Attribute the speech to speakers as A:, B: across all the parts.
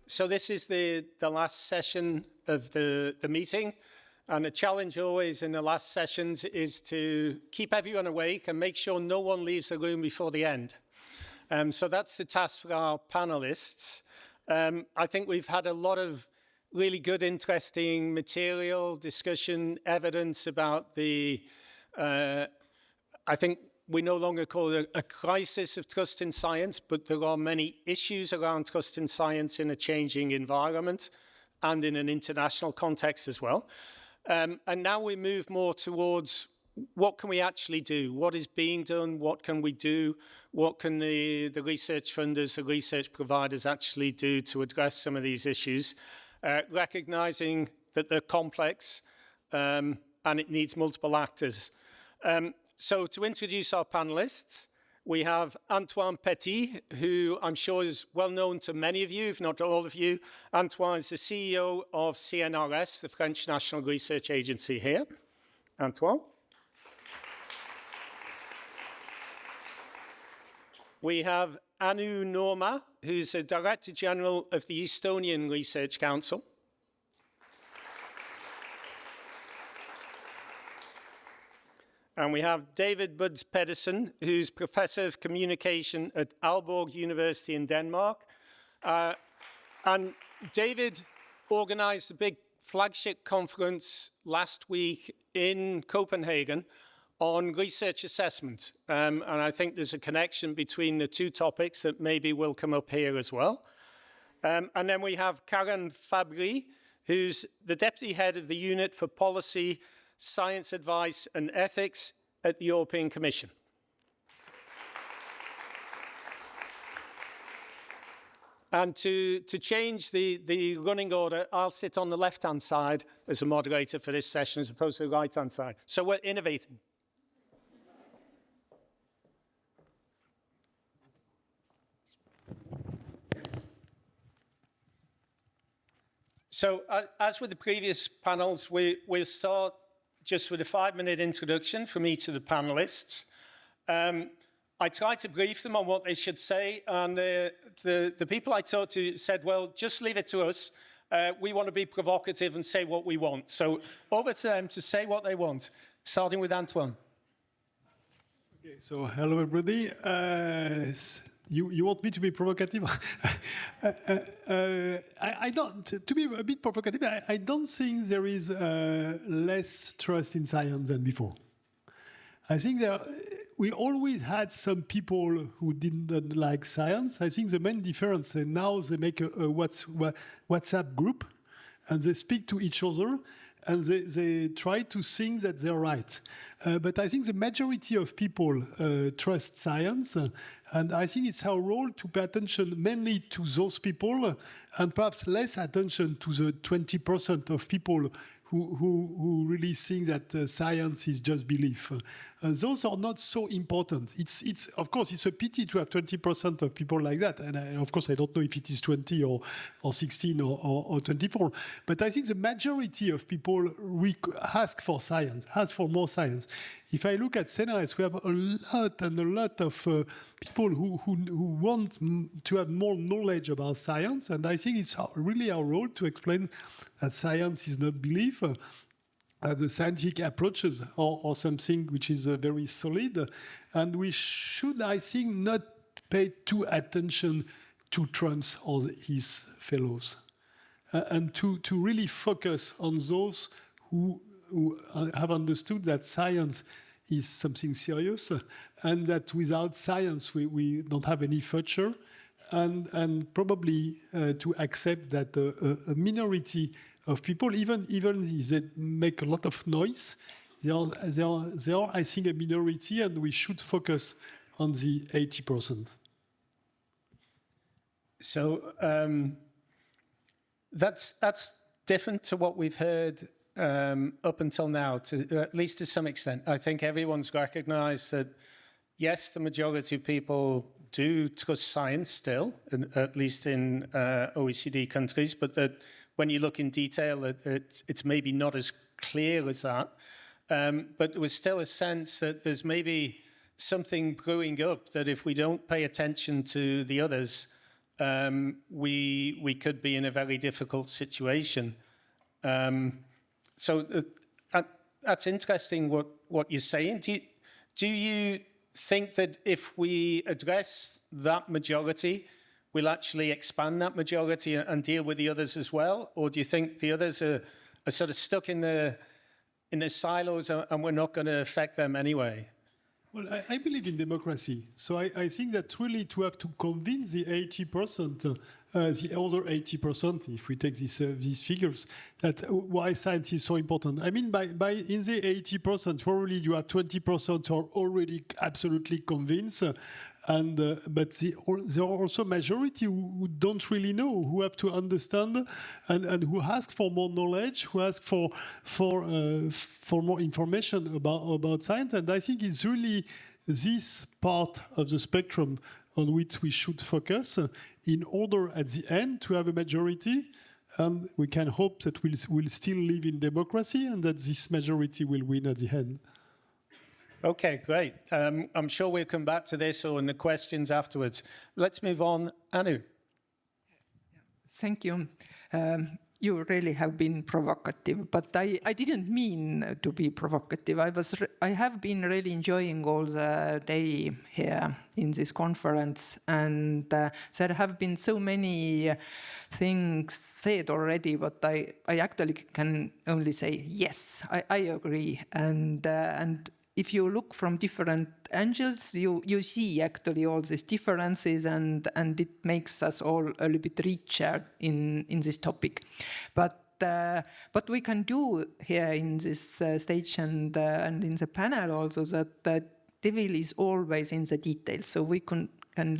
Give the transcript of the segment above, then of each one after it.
A: So this is the last session of the meeting. And the challenge always in the last sessions is to keep everyone awake and make sure no one leaves the room before the end. So that's the task for our panelists. I think we've had a lot of really good, interesting material, discussion, evidence about the, I think we no longer call it a crisis of trust in science, but there are many issues around trust in science in a changing environment and in an international context as well. And now we move more towards what can we actually do? What is being done? What can we do? What can the research funders, the research providers actually do to address some of these issues? Recognizing that they're complex and it needs multiple actors. So to introduce our panelists, we have Antoine Petit, who I'm sure is well known to many of you, if not all of you. Antoine is the CEO of CNRS, the French National Research Agency here. Antoine. We have Anu Norma, who's the Director General of the Estonian Research Council. And we have David Buds Pedersen, who's Professor of Communication at Aalborg University in Denmark. And David organized a big flagship conference last week in Copenhagen on research assessment. And I think there's a connection between the two topics that maybe will come up here as well. And then we have Karen Fabry, who's the Deputy Head of the Unit for Policy, Science Advice and Ethics at the European Commission. And to change the running order, I'll sit on the left-hand side as a moderator for this session as opposed to the right-hand side. So we're innovating. So as with the previous panels, we'll start just with a 5-minute introduction from each of the panelists. I tried to brief them on what they should say, and the people I talked to said, well, just leave it to us. We want to be provocative and say what we want. So over to them to say what they want, starting with Antoine.
B: Okay, so hello, everybody. You want me to be provocative? I don't. To be a bit provocative, I don't think there is less trust in science than before. I think we always had some people who didn't like science. I think the main difference, and now they make a WhatsApp group, and they speak to each other, and they try to think that they're right. But I think the majority of people trust science, and I think it's our role to pay attention mainly to those people and perhaps less attention to the 20% of people who really think that science is just belief. Those are not so important. It's of course, it's a pity to have 20% of people like that. And of course, I don't know if it is 20 or 16 or 24. But I think the majority of people ask for science, ask for more science. If I look at CNRS, we have a lot of people who want to have more knowledge about science. And I think it's really our role to explain that science is not belief. The scientific approaches are something which is very solid. And we should, I think, not pay too attention to Trump or his fellows. And to really focus on those who have understood that science is something serious and that without science we don't have any future. And probably to accept that a minority of people, even if they make a lot of noise, they are, I think, a minority, and we should focus on the 80%.
A: So that's different to what we've heard up until now, at least to some extent. I think everyone's recognized that, yes, the majority of people do trust science still, at least in OECD countries, but that when you look in detail, it's maybe not as clear as that. But there was still a sense that there's maybe something brewing up that if we don't pay attention to the others, we could be in a very difficult situation. So that's interesting what you're saying. Do you think that if we address that majority, we'll actually expand that majority and deal with the others as well? Or do you think the others are sort of stuck in the silos and we're not going to affect them anyway?
B: Well, I believe in democracy. So I think that really to have to convince the 80%, the other 80%, if we take these figures, that why science is so important. I mean, by in the 80%, probably you have 20% are already absolutely convinced. But there are also majority who don't really know, who have to understand, and who ask for more knowledge, who ask for more information about science. And I think it's really this part of the spectrum on which we should focus in order at the end to have a majority. And we can hope that we'll still live in democracy and that this majority will win at the end.
A: Okay, great. I'm sure we'll come back to this or in the questions afterwards. Let's move on. Anu.
C: Thank you. You really have been provocative, but I didn't mean to be provocative. I have been really enjoying all the day here in this conference, and there have been so many things said already, but I actually can only say yes, I agree, and if you look from different angles, you see actually all these differences, and it makes us all a little bit richer in this topic. But we can do here in this stage and in the panel also that the devil is always in the details. So we can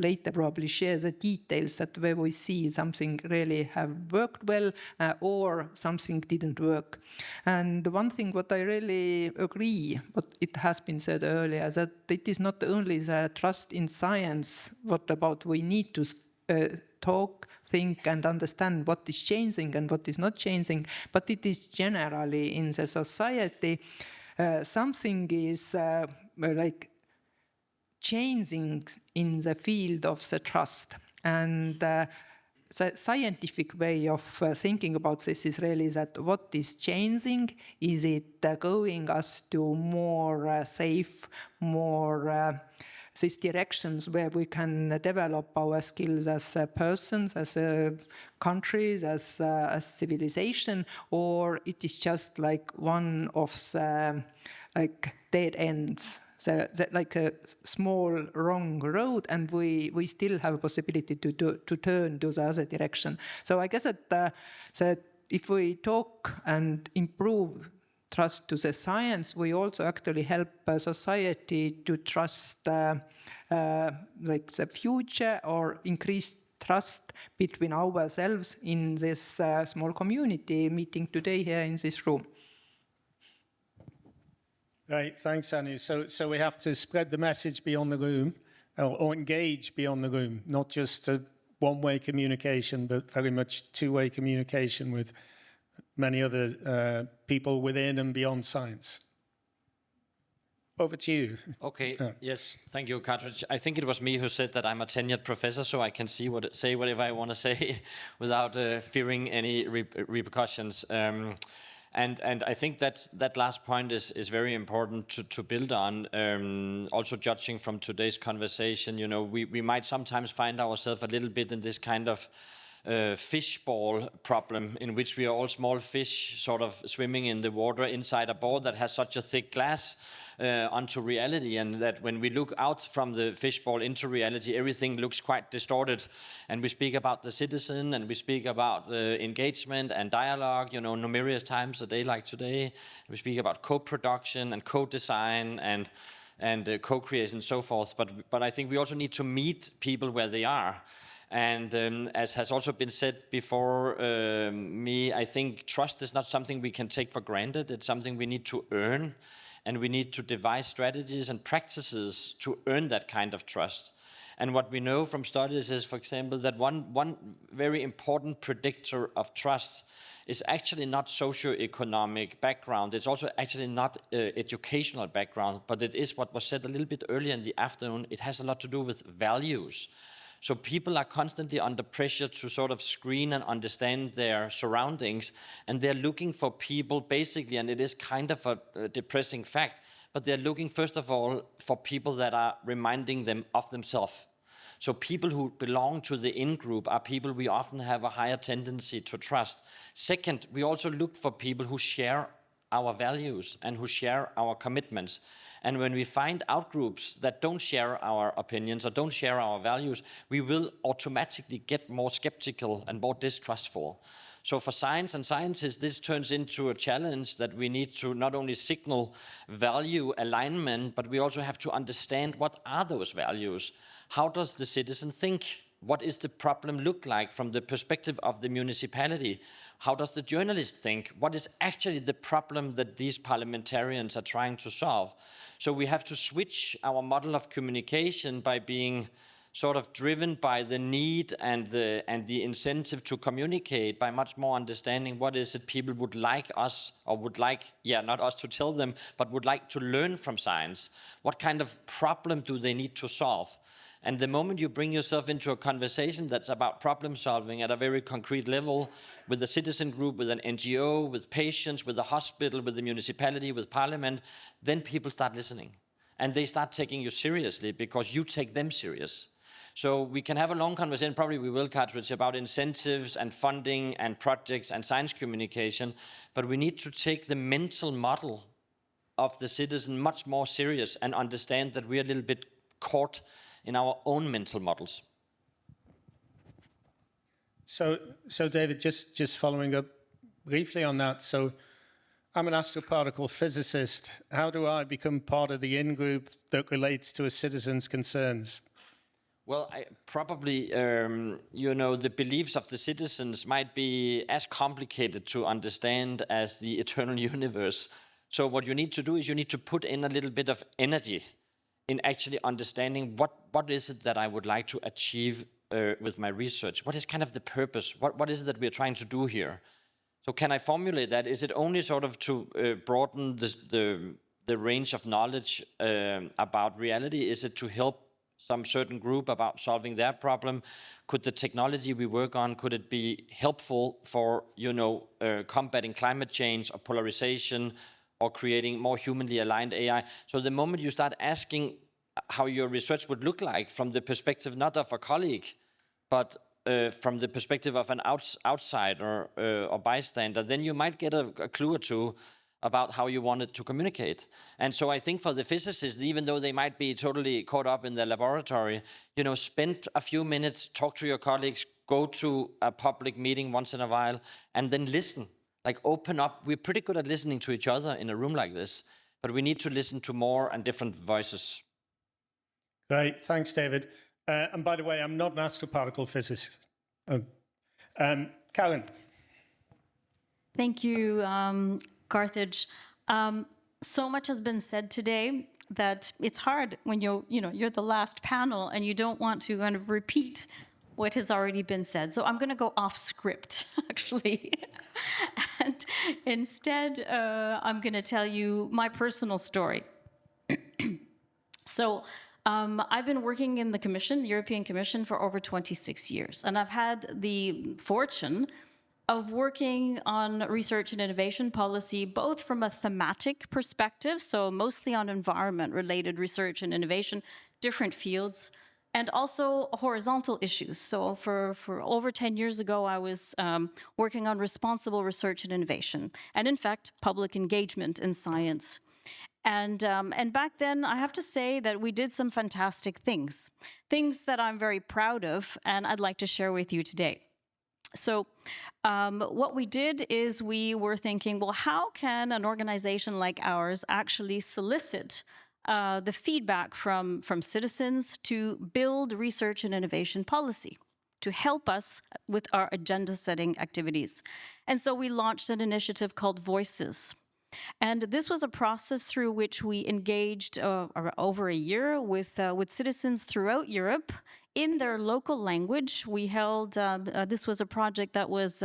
C: later probably share the details that where we see something really have worked well or something didn't work. And one thing what I really agree, what it has been said earlier, that it is not only the trust in science, what about we need to talk, think and understand what is changing and what is not changing, but it is generally in the society something is like changing in the field of the trust. And the scientific way of thinking about this is really that what is changing, is it going us to more safe, more these directions where we can develop our skills as persons, as countries, as civilization, or it is just like one of the like dead ends. So like a small wrong road, and we still have a possibility to turn to the other direction. So I guess that if we talk and improve trust to the science, we also actually help society to trust like the future or increase trust between ourselves in this small community meeting today here in this room.
A: Right, thanks, Anu. So we have to spread the message beyond the room, or engage beyond the room, not just a one-way communication, but very much two-way communication with many other people within and beyond science. Over to you.
D: Okay, yes, thank you, Cartridge. I think it was me who said that I'm a tenured professor, so I can say whatever I want to say without fearing any repercussions. And I think that last point is very important to build on. Also judging from today's conversation, you know, we might sometimes find ourselves a little bit in this kind of fishbowl problem in which we are all small fish sort of swimming in the water inside a bowl that has such a thick glass onto reality, and that when we look out from the fishbowl into reality, everything looks quite distorted. And we speak about the citizen, and we speak about engagement and dialogue, you know, numerous times a day like today. We speak about co-production and co-design and co-creation and so forth. But I think we also need to meet people where they are. And as has also been said before me, I think trust is not something we can take for granted. It's something we need to earn. And we need to devise strategies and practices to earn that kind of trust. And what we know from studies is, for example, that one very important predictor of trust is actually not socioeconomic background. It's also actually not educational background, but it is what was said a little bit earlier in the afternoon. It has a lot to do with values. So people are constantly under pressure to sort of screen and understand their surroundings, and they're looking for people basically, and it is kind of a depressing fact, but they're looking first of all for people that are reminding them of themselves. So people who belong to the in-group are people we often have a higher tendency to trust. Second, we also look for people who share our values and who share our commitments. And when we find out-groups that don't share our opinions or don't share our values, we will automatically get more skeptical and more distrustful. So for science and scientists, this turns into a challenge that we need to not only signal value alignment, but we also have to understand what are those values. How does the citizen think? What is the problem look like from the perspective of the municipality? How does the journalist think? What is actually the problem that these parliamentarians are trying to solve? So we have to switch our model of communication by being sort of driven by the need and the incentive to communicate, by much more understanding what is it people would like us, or would like, not us to tell them, but would like to learn from science. What kind of problem do they need to solve? And the moment you bring yourself into a conversation that's about problem solving at a very concrete level, with a citizen group, with an NGO, with patients, with a hospital, with the municipality, with parliament, then people start listening. And they start taking you seriously because you take them serious. So we can have a long conversation, probably we will, Cartridge, about incentives and funding and projects and science communication, but we need to take the mental model of the citizen much more serious and understand that we're a little bit caught in our own mental models.
A: So David, just following up briefly on that. So I'm an astroparticle physicist. How do I become part of the in-group that relates to a citizen's concerns?
D: Well, probably, the beliefs of the citizens might be as complicated to understand as the eternal universe. So what you need to do is you need to put in a little bit of energy in actually understanding what is it that I would like to achieve with my research. What is kind of the purpose? What is it that we're trying to do here? So can I formulate that? Is it only sort of to broaden the range of knowledge about reality? Is it to help some certain group about solving their problem? Could the technology we work on, could it be helpful for, combating climate change or polarization, or creating more humanly aligned AI? So the moment you start asking how your research would look like from the perspective not of a colleague, but from the perspective of an outsider or bystander, then you might get a clue or two about how you want it to communicate. And so I think for the physicists, even though they might be totally caught up in their laboratory, spend a few minutes, talk to your colleagues, go to a public meeting once in a while, and then listen. Like open up. We're pretty good at listening to each other in a room like this, but we need to listen to more and different voices.
A: Great, thanks, David. And by the way, I'm not an astroparticle physicist. Karen.
E: Thank you, Carthage. So much has been said today that it's hard when you're the last panel and you don't want to kind of repeat what has already been said. So I'm going to go off script, actually. And instead, I'm going to tell you my personal story. So I've been working in the Commission, the European Commission, for over 26 years. And I've had the fortune of working on research and innovation policy, both from a thematic perspective, so mostly on environment-related research and innovation, different fields, and also horizontal issues. So for over 10 years ago, I was working on responsible research and innovation, and in fact, public engagement in science. And back then, I have to say that we did some fantastic things that I'm very proud of, and I'd like to share with you today. So what we did is we were thinking, well, how can an organization like ours actually solicit the feedback from citizens to build research and innovation policy, to help us with our agenda-setting activities? And so we launched an initiative called Voices. And this was a process through which we engaged over a year with citizens throughout Europe in their local language. We held, this was a project that was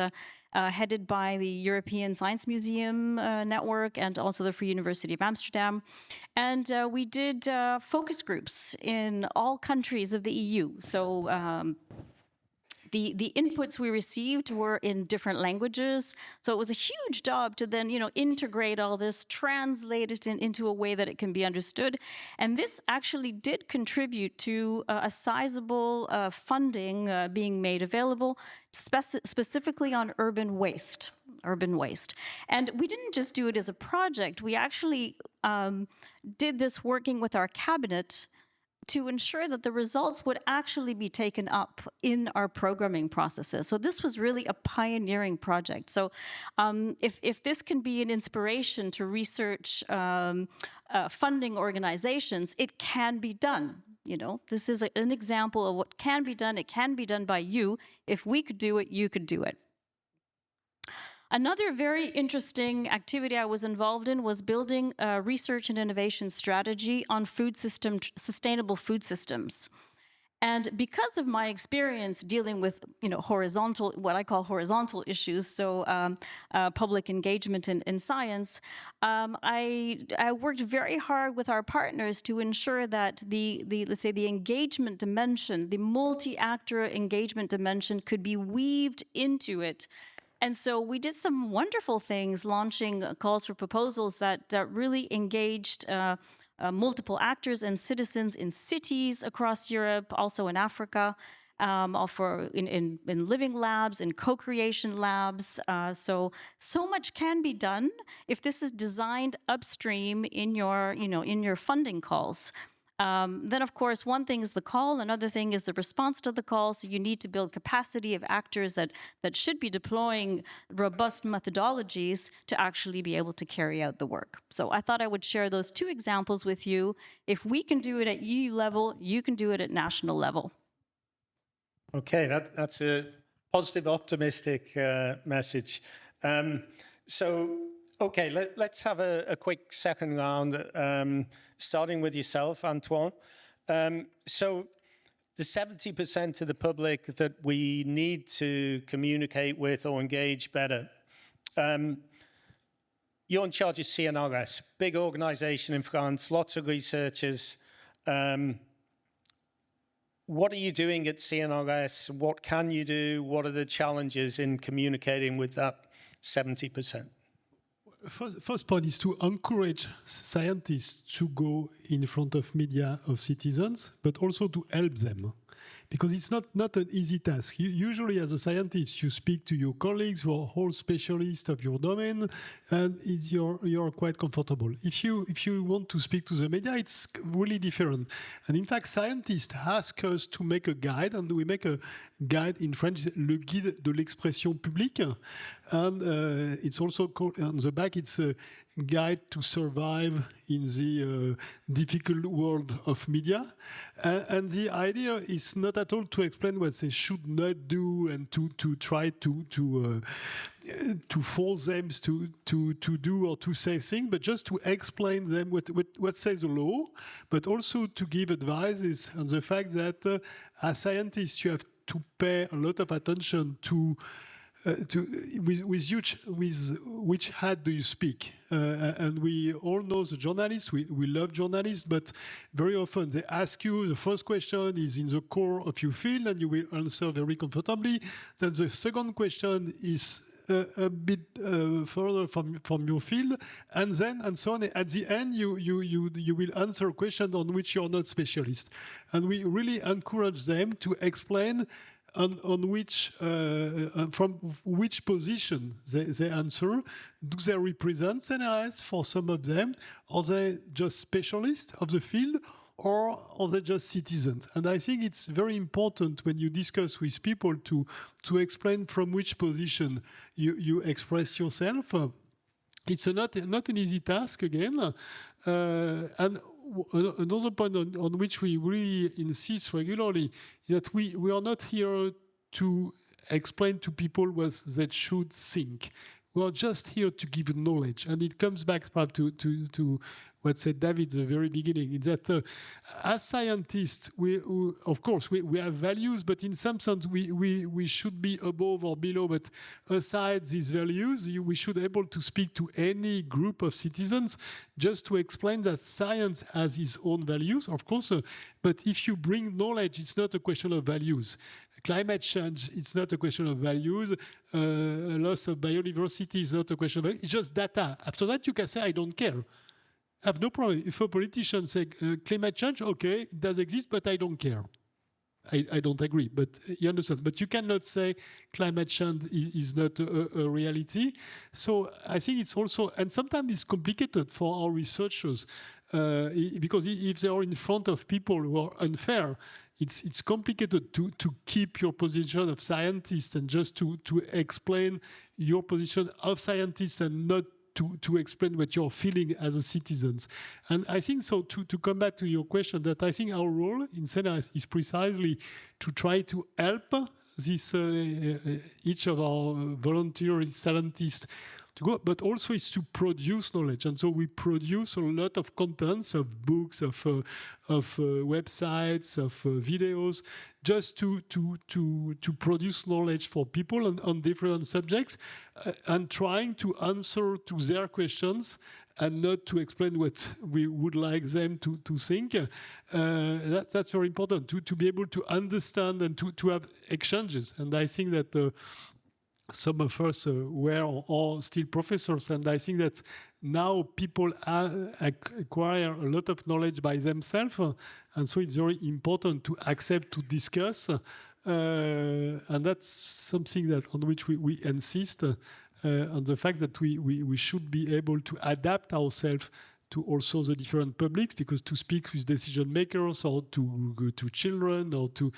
E: headed by the European Science Museum Network and also the Free University of Amsterdam. And we did focus groups in all countries of the EU. So the inputs we received were in different languages. So it was a huge job to then, integrate all this, translate it into a way that it can be understood. And this actually did contribute to a sizable funding being made available specifically on urban waste. And we didn't just do it as a project. We actually did this working with our cabinet to ensure that the results would actually be taken up in our programming processes. So this was really a pioneering project. So if this can be an inspiration to research funding organizations, it can be done. This is an example of what can be done. It can be done by you. If we could do it, you could do it. Another very interesting activity I was involved in was building a research and innovation strategy on sustainable food systems. And because of my experience dealing with, what I call horizontal issues, so public engagement in science, I worked very hard with our partners to ensure that let's say the engagement dimension, the multi-actor engagement dimension, could be weaved into it. And so we did some wonderful things, launching calls for proposals that really engaged multiple actors and citizens in cities across Europe, also in Africa, in living labs, in co-creation labs. So much can be done if this is designed upstream in your funding calls. Then, of course, one thing is the call, another thing is the response to the call. So you need to build capacity of actors that should be deploying robust methodologies to actually be able to carry out the work. So I thought I would share those two examples with you. If we can do it at EU level, you can do it at national level.
A: Okay, that's a positive, optimistic message. Okay, let's have a quick second round, starting with yourself, Antoine. So the 70% of the public that we need to communicate with or engage better, you're in charge of CNRS, big organization in France, lots of researchers. What are you doing at CNRS? What can you do? What are the challenges in communicating with that 70%?
B: First point is to encourage scientists to go in front of media of citizens, but also to help them. Because it's not an easy task. Usually, as a scientist, you speak to your colleagues who are all specialists of your domain, and you're quite comfortable. If you want to speak to the media, it's really different. And in fact, scientists ask us to make a guide, and we make a guide in French, le guide de l'expression publique. And it's also called, on the back, it's a guide to survive in the difficult world of media. And the idea is not at all to explain what they should not do and to try to force them to do or to say things, but just to explain them what says the law, but also to give advices on the fact that as scientists you have to pay a lot of attention to which hat do you speak? And we all know the journalists, we love journalists, but very often they ask you, the first question is in the core of your field and you will answer very comfortably. Then the second question is a bit further from your field, and so on. At the end, you will answer a question on which you're not specialist. And we really encourage them to explain on which from which position they answer. Do they represent CNRS for some of them? Are they just specialists of the field, or are they just citizens? And I think it's very important when you discuss with people to explain from which position you express yourself. It's not an easy task again, and another point on which we really insist regularly is that we are not here to explain to people what they should think. We are just here to give knowledge, and it comes back to what said David at the very beginning, is that as scientists, we of course we have values, but in some sense we should be above or below. But aside these values, we should be able to speak to any group of citizens just to explain that science has its own values, of course. But if you bring knowledge, it's not a question of values. Climate change, it's not a question of values. Loss of biodiversity is not a question of values. It's just data. After that, you can say, I don't care. I have no problem. If a politician says climate change, okay, it does exist, but I don't care. I don't agree, but you understand. But you cannot say climate change is not a reality. So I think it's also, and sometimes it's complicated for our researchers because if they are in front of people who are unfair, it's complicated to keep your position of scientist and just to explain your position of scientist and not to explain what you're feeling as a citizens. And I think so, to come back to your question, that I think our role in CNRS is precisely to try to help this each of our volunteer scientists to go, but also is to produce knowledge. And so we produce a lot of contents, of books, of websites, of videos, just to produce knowledge for people on different subjects and trying to answer to their questions and not to explain what we would like them to think. That's very important, to be able to understand and to have exchanges. And I think that some of us were or still professors, and I think that now people acquire a lot of knowledge by themselves, and so it's very important to accept to discuss, and that's something that on which we insist on the fact that we should be able to adapt ourselves to also the different publics, because to speak with decision makers or to children or to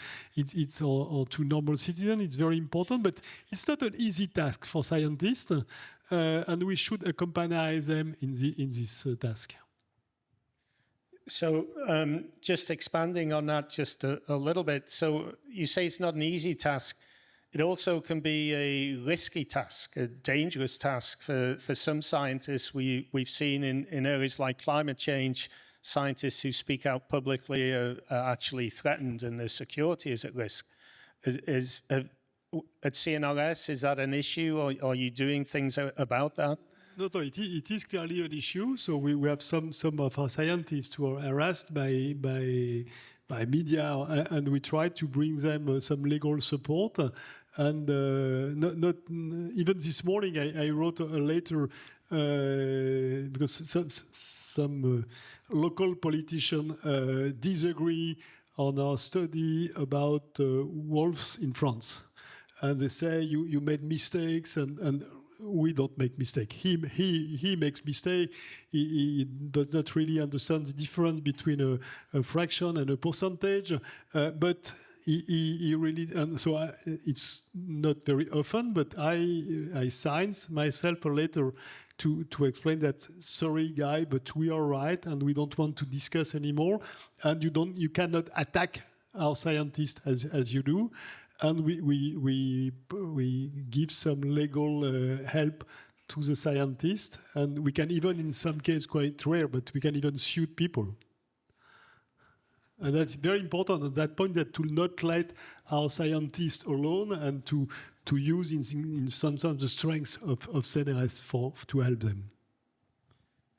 B: or to normal citizens, it's very important, but it's not an easy task for scientists, and we should accompany them in this task.
A: So just expanding on that just a little bit. So you say it's not an easy task. It also can be a risky task, a dangerous task for some scientists. We've seen in areas like climate change, scientists who speak out publicly are actually threatened and their security is at risk. At CNRS, is that an issue, or are you doing things about that?
B: No, it is clearly an issue. So we have some of our scientists who are harassed by media, and we try to bring them some legal support. And not even this morning, I wrote a letter because some local politicians disagree on our study about wolves in France, and they say you made mistakes, and we don't make mistake. He makes mistake. He does not really understand the difference between a fraction and a percentage, but he really, and so it's not very often, but I signed myself a letter to explain that, sorry guy, but we are right and we don't want to discuss anymore, and you cannot attack our scientists as you do. And we give some legal help to the scientists, and we can even, in some cases, quite rare, but we can even sue people. And that's very important at that point, that to not let our scientists alone and to use in some sense the strengths of CNRS to help them.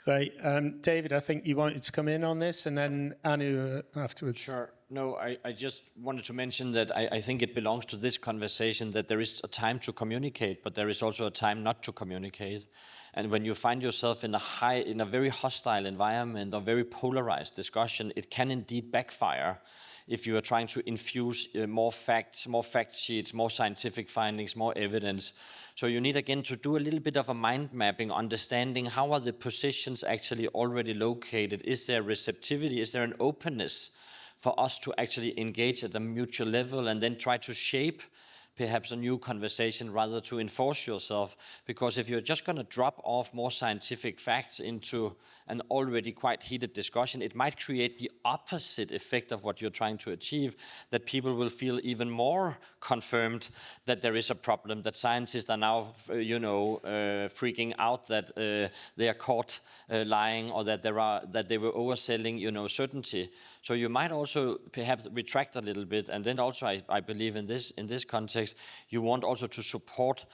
A: Great. David, I think you wanted to come in on this, and then Anu afterwards.
D: Sure. No, I just wanted to mention that I think it belongs to this conversation that there is a time to communicate, but there is also a time not to communicate. And when you find yourself in a very hostile environment or very polarized discussion, it can indeed backfire if you are trying to infuse more facts, more fact sheets, more scientific findings, more evidence. So you need, again, to do a little bit of a mind mapping, understanding how are the positions actually already located? Is there receptivity? Is there an openness for us to actually engage at a mutual level and then try to shape perhaps a new conversation rather to enforce yourself. Because if you're just going to drop off more scientific facts into an already quite heated discussion, it might create the opposite effect of what you're trying to achieve, that people will feel even more confirmed that there is a problem, that scientists are now, freaking out that they are caught lying, or that they were overselling, certainty. So you might also perhaps retract a little bit, and then also I believe in this context, you want also to support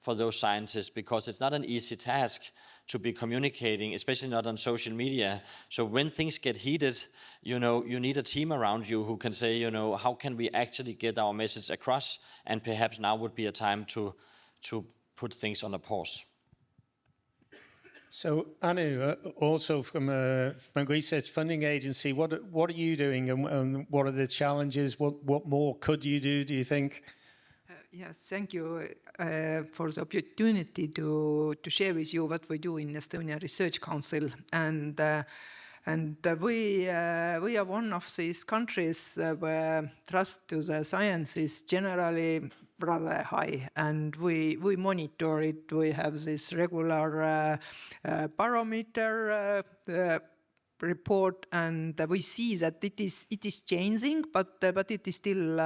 D: for those scientists, because it's not an easy task to be communicating, especially not on social media. So when things get heated, you need a team around you who can say, how can we actually get our message across? And perhaps now would be a time to put things on a pause.
A: So, Anu, also from a research funding agency, what are you doing, and what are the challenges? What more could you do you think?
C: Yes, thank you for the opportunity to share with you what we do in Estonia Research Council. And we are one of these countries where trust to the science is generally rather high, and we monitor it. We have this regular barometer report, and we see that it is changing, but it is still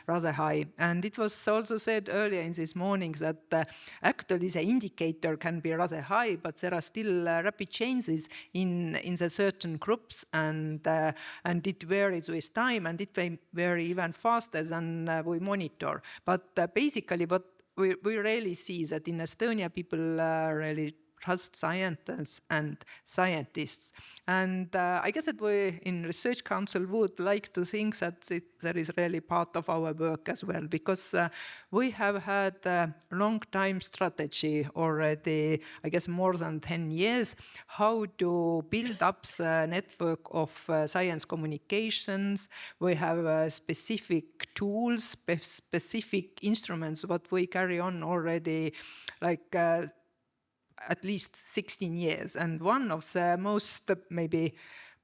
C: rather high. And it was also said earlier in this morning that actually the indicator can be rather high, but there are still rapid changes in the certain groups, and it varies with time, and it may vary even faster than we monitor. But basically, what we really see that in Estonia, people really trust scientists and scientists. And I guess that we in Research Council would like to think that that is really part of our work as well, because we have had a long time strategy already, I guess more than 10 years, how to build up the network of science communications. We have specific tools, specific instruments, what we carry on already like at least 16 years. And one of the most maybe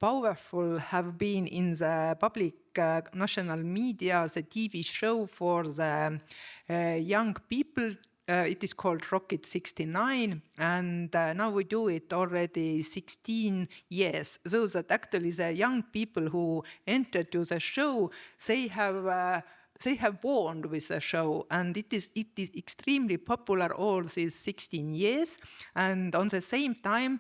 C: powerful have been in the public national media, the TV show for the young people. It is called Rocket 69, and now we do it already 16 years. So that actually the young people who enter to the show, they have bond with the show, and it is extremely popular all these 16 years. And on the same time,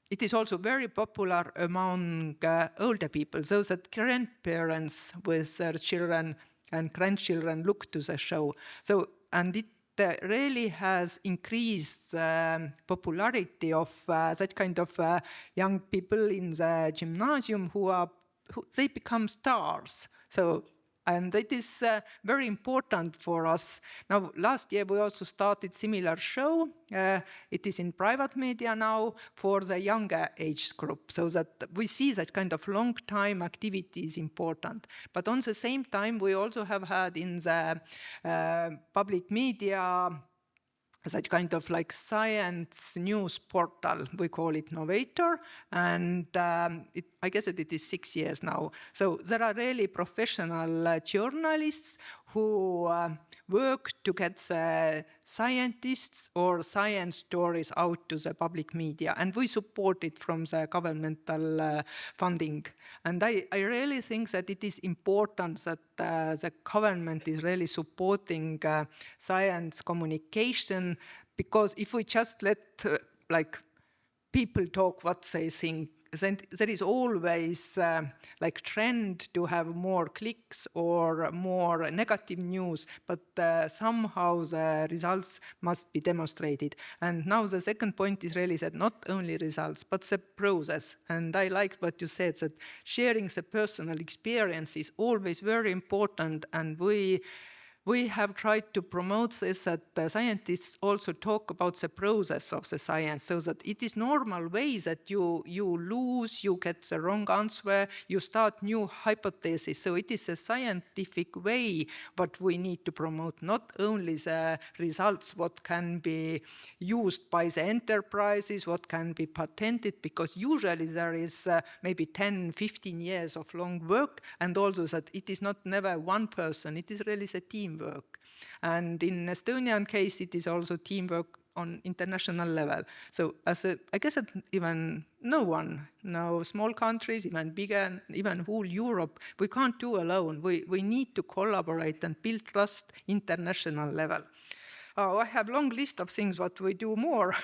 C: it is also very popular among older people, so that grandparents with their children and grandchildren look to the show. So, and it really has increased popularity of that kind of young people in the gymnasium who they become stars. So. And it is very important for us. Now, last year we also started similar show. It is in private media now for the younger age group, so that we see that kind of long time activity is important. But on the same time, we also have had in the public media that kind of like science news portal, we call it Novator, and I guess that it is 6 years now. So there are really professional journalists who work to get the scientists or science stories out to the public media, and we support it from the governmental funding. And I really think that it is important that the government is really supporting science communication, because if we just let people talk what they think, then there is always trend to have more clicks or more negative news, but somehow the results must be demonstrated. And now the second point is really that not only results, but the process. And I liked what you said, that sharing the personal experience is always very important, and we have tried to promote this, that scientists also talk about the process of the science, so that it is normal way that you lose, you get the wrong answer, you start new hypotheses. So it is a scientific way, but we need to promote not only the results, what can be used by the enterprises, what can be patented, because usually there is maybe 10, 15 years of long work, and also that it is not never one person, it is really the team teamwork. And in Estonian case, it is also teamwork on international level. So I guess that even no one, no small countries, even bigger, even whole Europe, we can't do alone. We need to collaborate and build trust international level. Oh, I have a long list of things what we do more,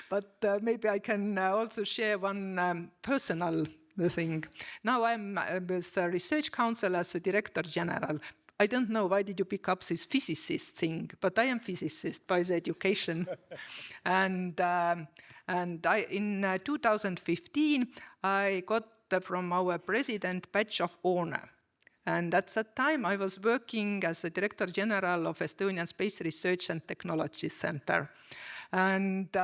C: but maybe I can also share one personal thing. Now I'm with the Research Council as a Director General. I don't know why did you pick up this physicist thing, but I am physicist by the education. and in 2015, I got from our president badge of honor. And at that time, I was working as a Director General of Estonian Space Research and Technology Center. And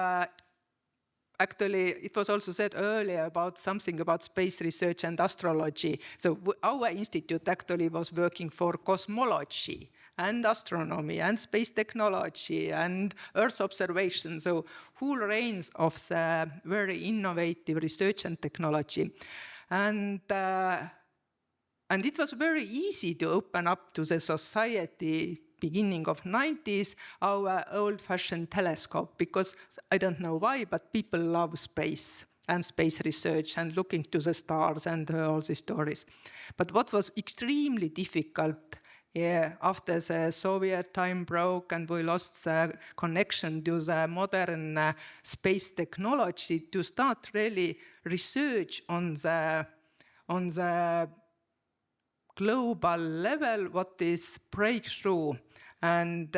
C: actually, it was also said earlier about something about space research and astrology. So our institute actually was working for cosmology and astronomy and space technology and Earth observation. So whole range of the very innovative research and technology. And it was very easy to open up to the society beginning of 90s, our old-fashioned telescope, because I don't know why, but people love space and space research and looking to the stars and all these stories. But what was extremely difficult after the Soviet time broke and we lost the connection to the modern space technology, to start really research on the global level, what is breakthrough. And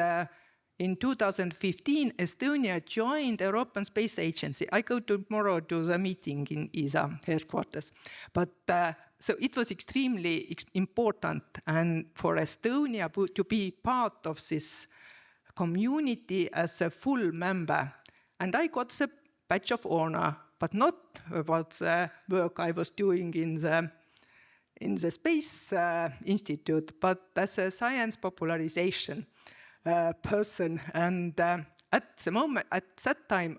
C: in 2015, Estonia joined the European Space Agency. I go tomorrow to the meeting in ESA headquarters. But so it was extremely important and for Estonia to be part of this community as a full member. And I got the badge of honor, but not about the work I was doing in the Space Institute, but as a science popularization person. And at that time,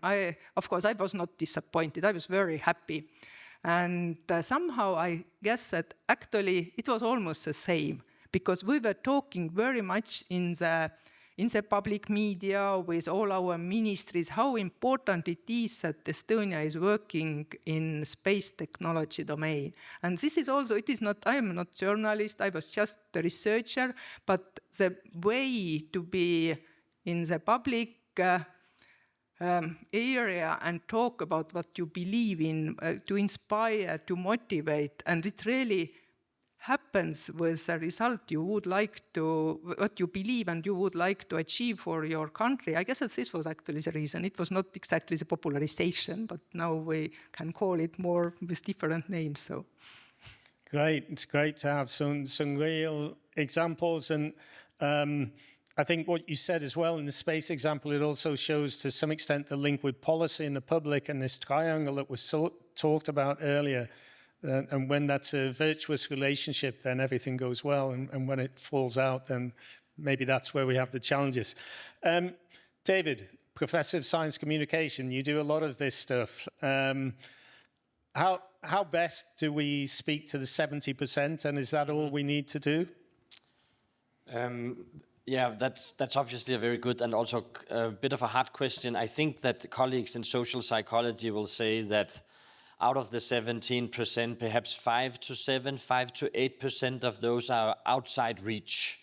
C: of course, I was not disappointed. I was very happy. And somehow I guess that actually it was almost the same, because we were talking very much in the public media with all our ministries, how important it is that Estonia is working in space technology domain. And this is also, I am not journalist, I was just a researcher, but the way to be in the public area and talk about what you believe in, to inspire, to motivate, and it really happens with a result you would like to, what you believe and you would like to achieve for your country. I guess that this was actually the reason. It was not exactly the popularization, but now we can call it more with different names. So,
A: great. It's great to have some real examples. And I think what you said as well in the space example, it also shows to some extent the link with policy in the public and this triangle that was talked about earlier. And when that's a virtuous relationship, then everything goes well. And when it falls out, then maybe that's where we have the challenges. David, Professor of Science Communication, you do a lot of this stuff. How best do we speak to the 70%? And is that all we need to do?
D: Yeah, that's obviously a very good and also a bit of a hard question. I think that colleagues in social psychology will say that out of the 17%, perhaps 5 to 8% of those are outside reach.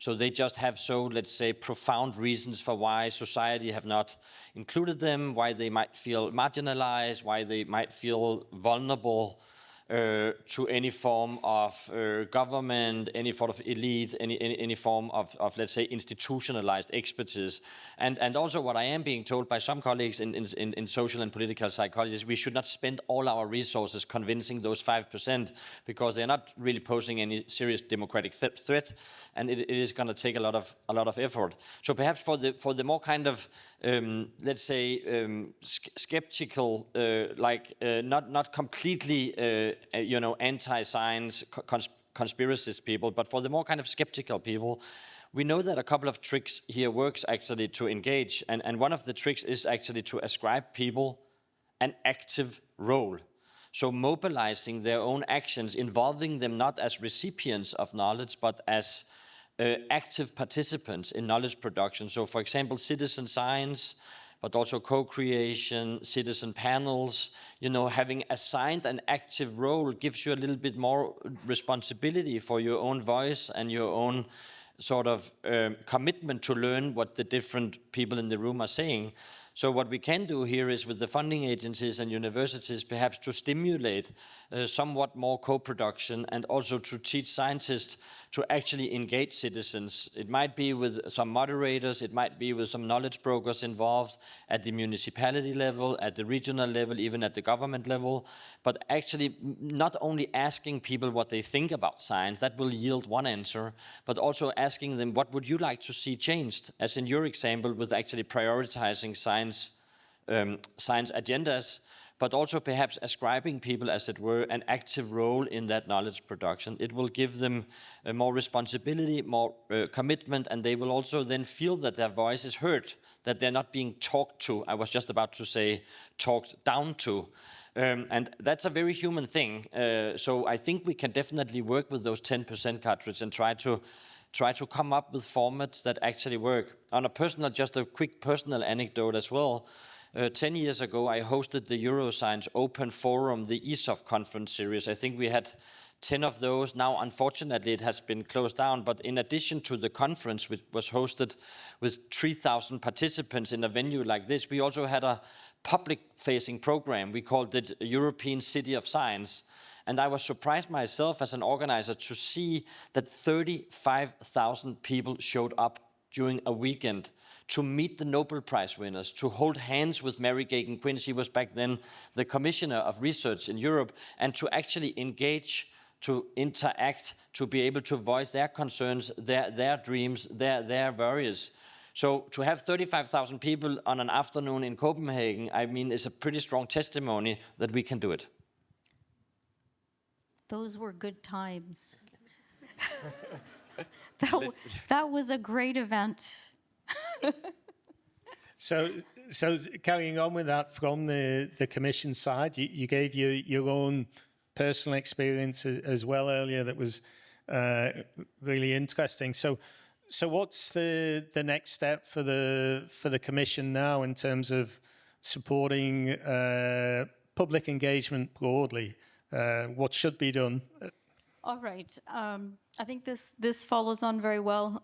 D: So they just have let's say, profound reasons for why society have not included them, why they might feel marginalized, why they might feel vulnerable to any form of government, any sort of elite, any form of, let's say, institutionalized expertise. And also what I am being told by some colleagues in social and political psychology is we should not spend all our resources convincing those 5%, because they're not really posing any serious democratic threat, and it is going to take a lot of effort. So perhaps for the more kind of let's say skeptical, not completely anti-science conspiracist people, but for the more kind of skeptical people, we know that a couple of tricks here works actually to engage, and one of the tricks is actually to ascribe people an active role. So mobilizing their own actions, involving them not as recipients of knowledge, but as active participants in knowledge production. So, for example, citizen science, but also co-creation, citizen panels, having assigned an active role gives you a little bit more responsibility for your own voice and your own sort of commitment to learn what the different people in the room are saying. So what we can do here is with the funding agencies and universities perhaps to stimulate somewhat more co-production and also to teach scientists to actually engage citizens. It might be with some moderators, it might be with some knowledge brokers involved at the municipality level, at the regional level, even at the government level, but actually not only asking people what they think about science, that will yield one answer, but also asking them what would you like to see changed, as in your example with actually prioritizing science agendas, but also perhaps ascribing people, as it were, an active role in that knowledge production. It will give them more responsibility, more commitment, and they will also then feel that their voice is heard, that they're not being talked to. I was just about to say talked down to. And that's a very human thing. So I think we can definitely work with those 10% cartridge and try to come up with formats that actually work. On a personal, just a quick personal anecdote as well. 10 years ago, I hosted the Euroscience Open Forum, the ESOF conference series. I think we had 10 of those. Now, unfortunately, it has been closed down. But in addition to the conference, which was hosted with 3,000 participants in a venue like this, we also had a public-facing program. We called it European City of Science. And I was surprised myself as an organizer to see that 35,000 people showed up during a weekend to meet the Nobel Prize winners, to hold hands with Mary Gagan-Quinn. She was back then the commissioner of research in Europe, and to actually engage, to interact, to be able to voice their concerns, their dreams, their worries. So to have 35,000 people on an afternoon in Copenhagen, I mean, is a pretty strong testimony that we can do it.
E: Those were good times. That was a great event.
A: So carrying on with that from the Commission side, you gave your own personal experience as well earlier that was really interesting. So what's the next step for the Commission now in terms of supporting public engagement broadly? What should be done?
E: All right. I think this follows on very well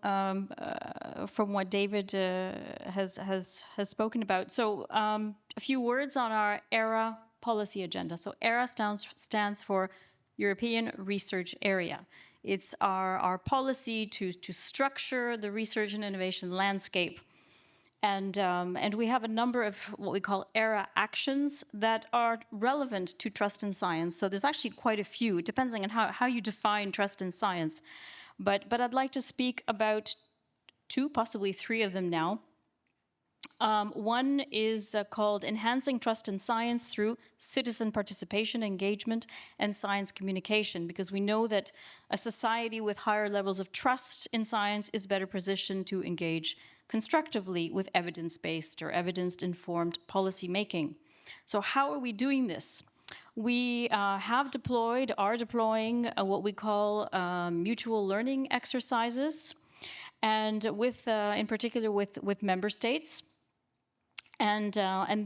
E: from what David has spoken about. So a few words on our ERA policy agenda. So ERA stands for European Research Area. It's our policy to structure the research and innovation landscape. And we have a number of what we call ERA actions that are relevant to trust in science. So there's actually quite a few, depending on how you define trust in science. But I'd like to speak about two, possibly three of them now. One is called Enhancing Trust in Science through Citizen Participation, Engagement, and Science Communication, because we know that a society with higher levels of trust in science is better positioned to engage constructively with evidence-based or evidence-informed policy making. So how are we doing this? We are deploying what we call mutual learning exercises, and in particular with member states. And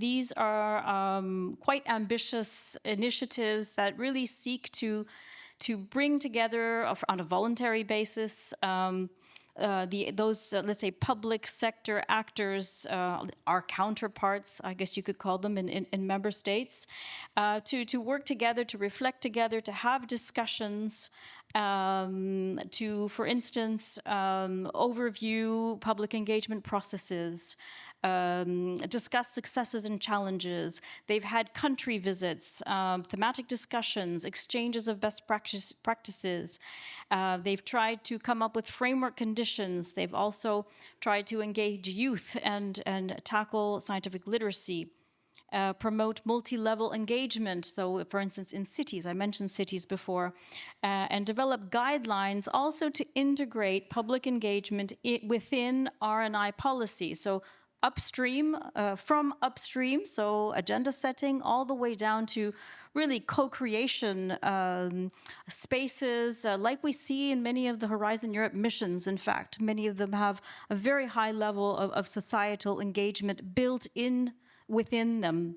E: these are quite ambitious initiatives that really seek to bring together on a voluntary basis those, let's say, public sector actors, our counterparts, I guess you could call them, in member states, to work together, to reflect together, to have discussions, to, for instance, overview public engagement processes, discuss successes and challenges. They've had country visits, thematic discussions, exchanges of best practices. They've tried to come up with framework conditions. They've also tried to engage youth and tackle scientific literacy, promote multi-level engagement. So, for instance, in cities, I mentioned cities before, and develop guidelines also to integrate public engagement within R&I policy. So upstream, from upstream, so agenda setting, all the way down to really co-creation spaces, like we see in many of the Horizon Europe missions. In fact, many of them have a very high level of societal engagement built in within them.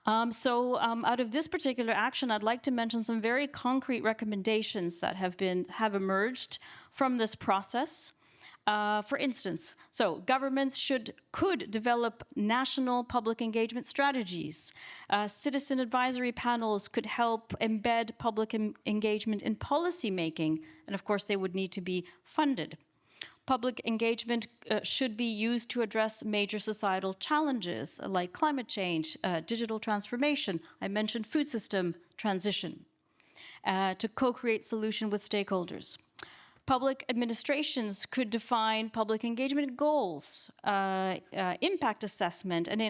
E: Out of this particular action, I'd like to mention some very concrete recommendations that have emerged from this process. For instance, governments could develop national public engagement strategies. Citizen advisory panels could help embed public engagement in policy making, and of course they would need to be funded. Public engagement should be used to address major societal challenges like climate change, digital transformation. I mentioned food system transition, to co-create solution with stakeholders. Public administrations could define public engagement goals, impact assessment, and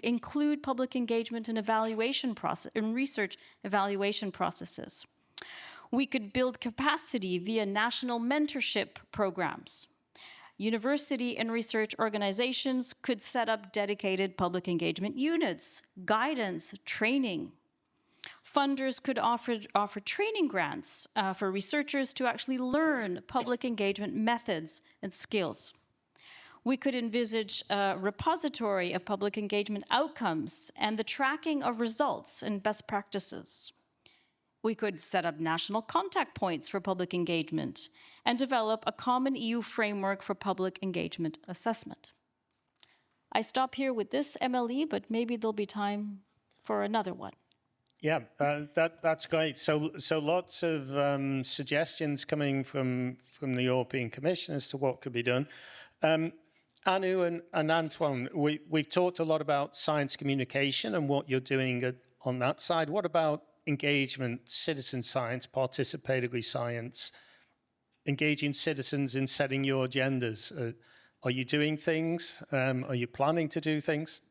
E: include public engagement in research evaluation processes. We could build capacity via national mentorship programs. University and research organizations could set up dedicated public engagement units, guidance, training. Funders could offer training grants for researchers to actually learn public engagement methods and skills. We could envisage a repository of public engagement outcomes and the tracking of results and best practices. We could set up national contact points for public engagement and develop a common EU framework for public engagement assessment. I stop here with this, MLE, but maybe there'll be time for another one.
A: Yeah, that's great. So lots of suggestions coming from the European Commission as to what could be done. Anu and Antoine, we've talked a lot about science communication and what you're doing on that side. What about engagement, citizen science, participatory science, engaging citizens in setting your agendas? Are you doing things? Are you planning to do things?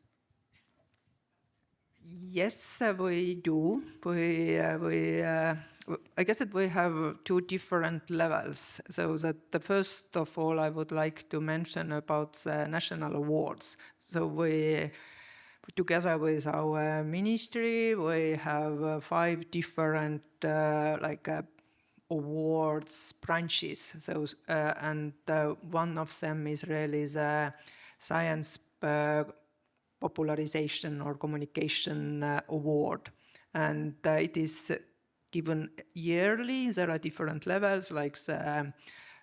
C: Yes, we do. I guess that we have two different levels. So that the first of all, I would like to mention about the national awards. So we, together with our ministry, we have 5 different awards branches. So and one of them is really the science popularization or communication award, and it is given yearly. There are different levels, like the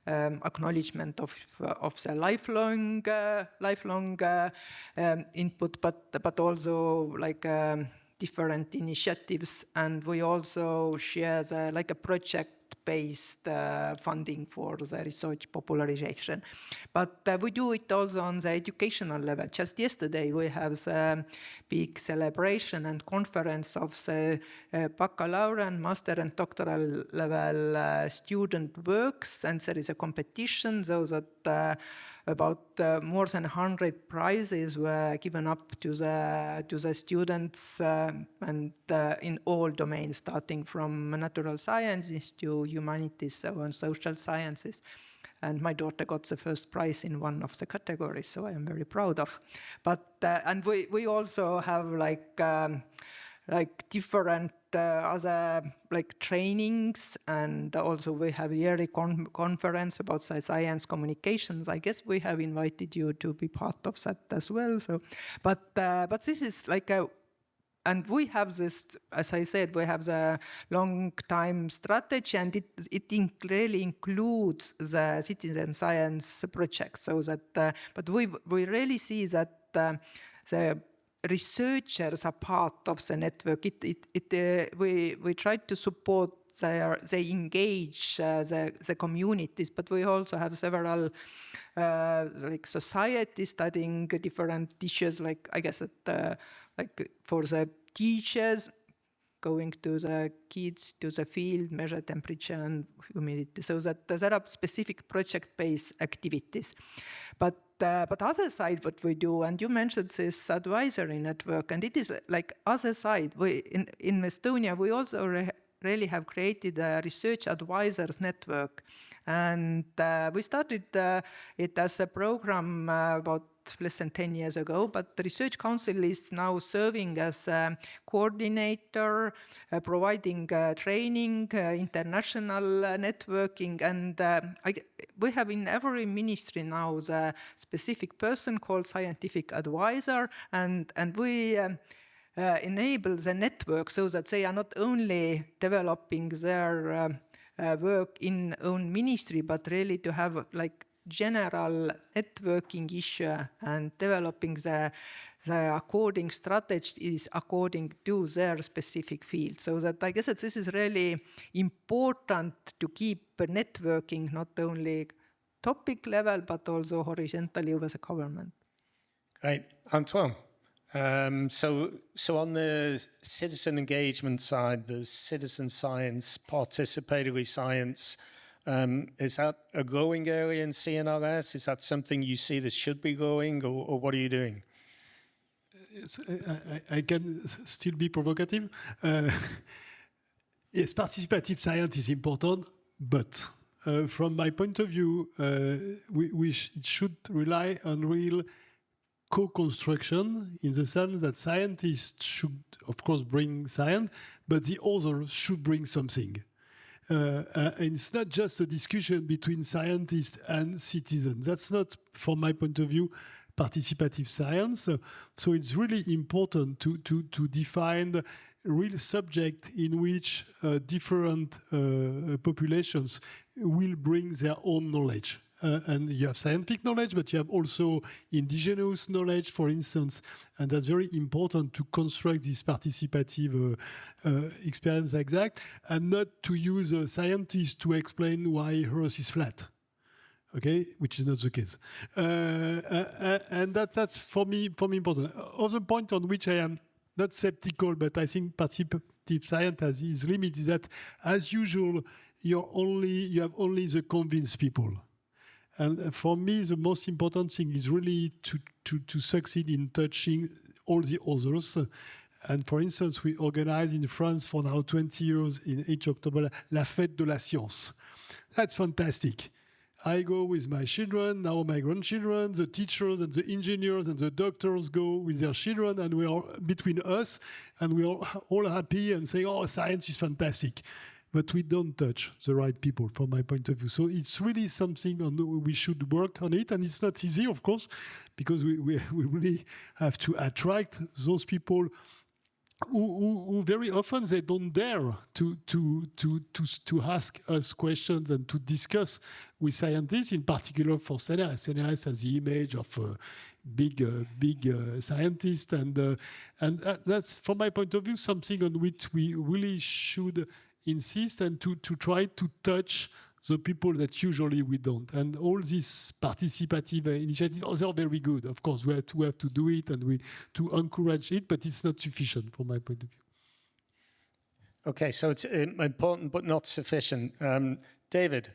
C: acknowledgement of the lifelong input, but also like different initiatives, and we also share like a project-based funding for the research popularization. But we do it also on the educational level. Just yesterday we have the big celebration and conference of the baccalaureate, master and doctoral level student works, and there is a competition so that about more than 100 prizes were given up to the students and in all domains, starting from natural sciences to humanities and social sciences. And my daughter got the first prize in one of the categories, so I am very proud of. But and we also have like different other like trainings, and also we have a yearly conference about science communications. I guess we have invited you to be part of that as well. So, but this is like a, and we have this, as I said, we have the long-time strategy, and it really includes the citizen science project. So that, but we really see that the researchers are part of the network. We try to support they engage the communities, but we also have several like societies studying different issues. Like I guess that like for the teachers, going to the kids to the field, measure temperature and humidity, so that there are specific project-based activities. But other side, what we do, and you mentioned this advisory network, and it is like other side. We in Estonia, we also really have created a research advisors network, and we started it as a program about less than 10 years ago, but the Research Council is now serving as a coordinator, providing training, international networking, and we have in every ministry now the specific person called scientific advisor, and we enable the network so that they are not only developing their work in own ministry, but really to have like general networking issue and developing the according strategies according to their specific field. So that I guess that this is really important to keep networking not only topic level, but also horizontally over the government.
A: Great. Antoine? So on the citizen engagement side, the citizen science, participatory science, is that a growing area in CNRS? Is that something you see that should be growing, or what are you doing?
B: I can still be provocative. Yes, participative science is important, but from my point of view, it should rely on real co-construction, in the sense that scientists should, of course, bring science, but the others should bring something. And it's not just a discussion between scientists and citizens. That's not, from my point of view, participative science. So it's really important to define real subject in which different populations will bring their own knowledge. And you have scientific knowledge, but you have also indigenous knowledge, for instance, and that's very important to construct this participative experience like that, and not to use a scientist to explain why Earth is flat, okay, which is not the case. And that's for me important. Other point on which I am not skeptical, but I think participative science has its limit, is that, as usual, you have only the convinced people. And for me, the most important thing is really to succeed in touching all the others. And for instance, we organize in France for now 20 years in each October, La Fête de la Science. That's fantastic. I go with my children, now my grandchildren, the teachers and the engineers and the doctors go with their children, and we are between us, and we are all happy and saying, oh, science is fantastic. But we don't touch the right people, from my point of view. So it's really something we should work on it. And it's not easy, of course, because we really have to attract those people who very often they don't dare to ask us questions and to discuss with scientists, in particular for CNRS. CNRS has the image of big scientist, and that's, from my point of view, something on which we really should insist, and to try to touch the people that usually we don't. And all these participative initiatives are very good. Of course, we have to do it, and to encourage it, but it's not sufficient from my point of view.
A: Okay, so it's important but not sufficient. David,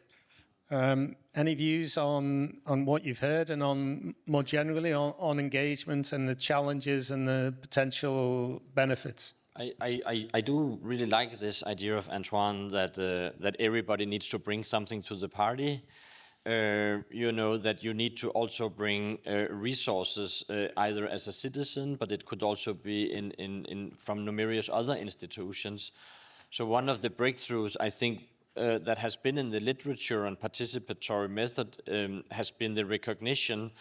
A: any views on what you've heard, and on more generally on engagement and the challenges and the potential benefits?
D: I do really like this idea of Antoine that everybody needs to bring something to the party. That you need to also bring resources either as a citizen, but it could also be from numerous other institutions. So one of the breakthroughs, I think, that has been in the literature on participatory method has been the recognition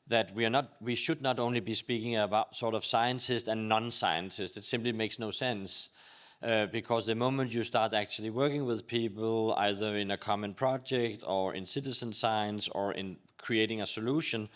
D: that we should not only be speaking about sort of scientists and non-scientists. It simply makes no sense, because the moment you start actually working with people, either in a common project or in citizen science or in creating a solution,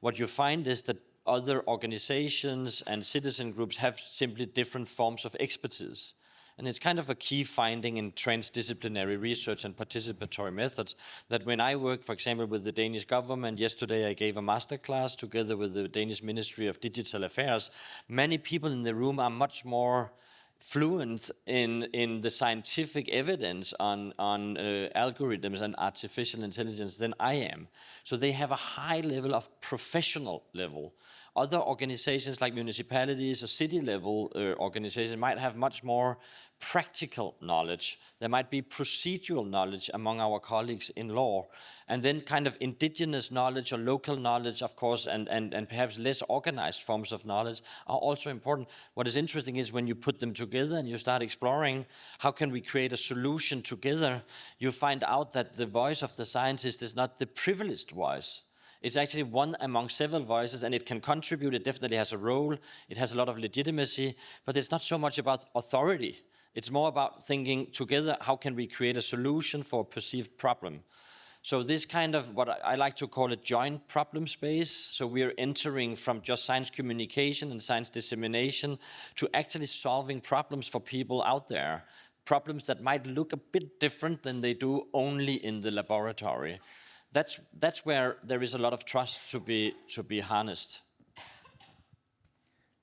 D: what you find is that other organizations and citizen groups have simply different forms of expertise. And it's kind of a key finding in transdisciplinary research and participatory methods that when I work, for example, with the Danish government, yesterday I gave a masterclass together with the Danish Ministry of Digital Affairs, many people in the room are much more fluent in the scientific evidence on algorithms and artificial intelligence than I am. So they have a high level of professional level other organizations like municipalities or city level organizations might have much more practical knowledge. There might be procedural knowledge among our colleagues in law, and then kind of indigenous knowledge or local knowledge, of course, and perhaps less organized forms of knowledge are also important. What is interesting is when you put them together and you start exploring how can we create a solution together, you find out that the voice of the scientist is not the privileged voice. It's actually one among several voices, and it can contribute. It definitely has a role. It has a lot of legitimacy, but it's not so much about authority. It's more about thinking together, how can we create a solution for a perceived problem? So this kind of what I like to call a joint problem space. So we are entering from just science communication and science dissemination to actually solving problems for people out there. Problems that might look a bit different than they do only in the laboratory. That's where there is a lot of trust to be harnessed.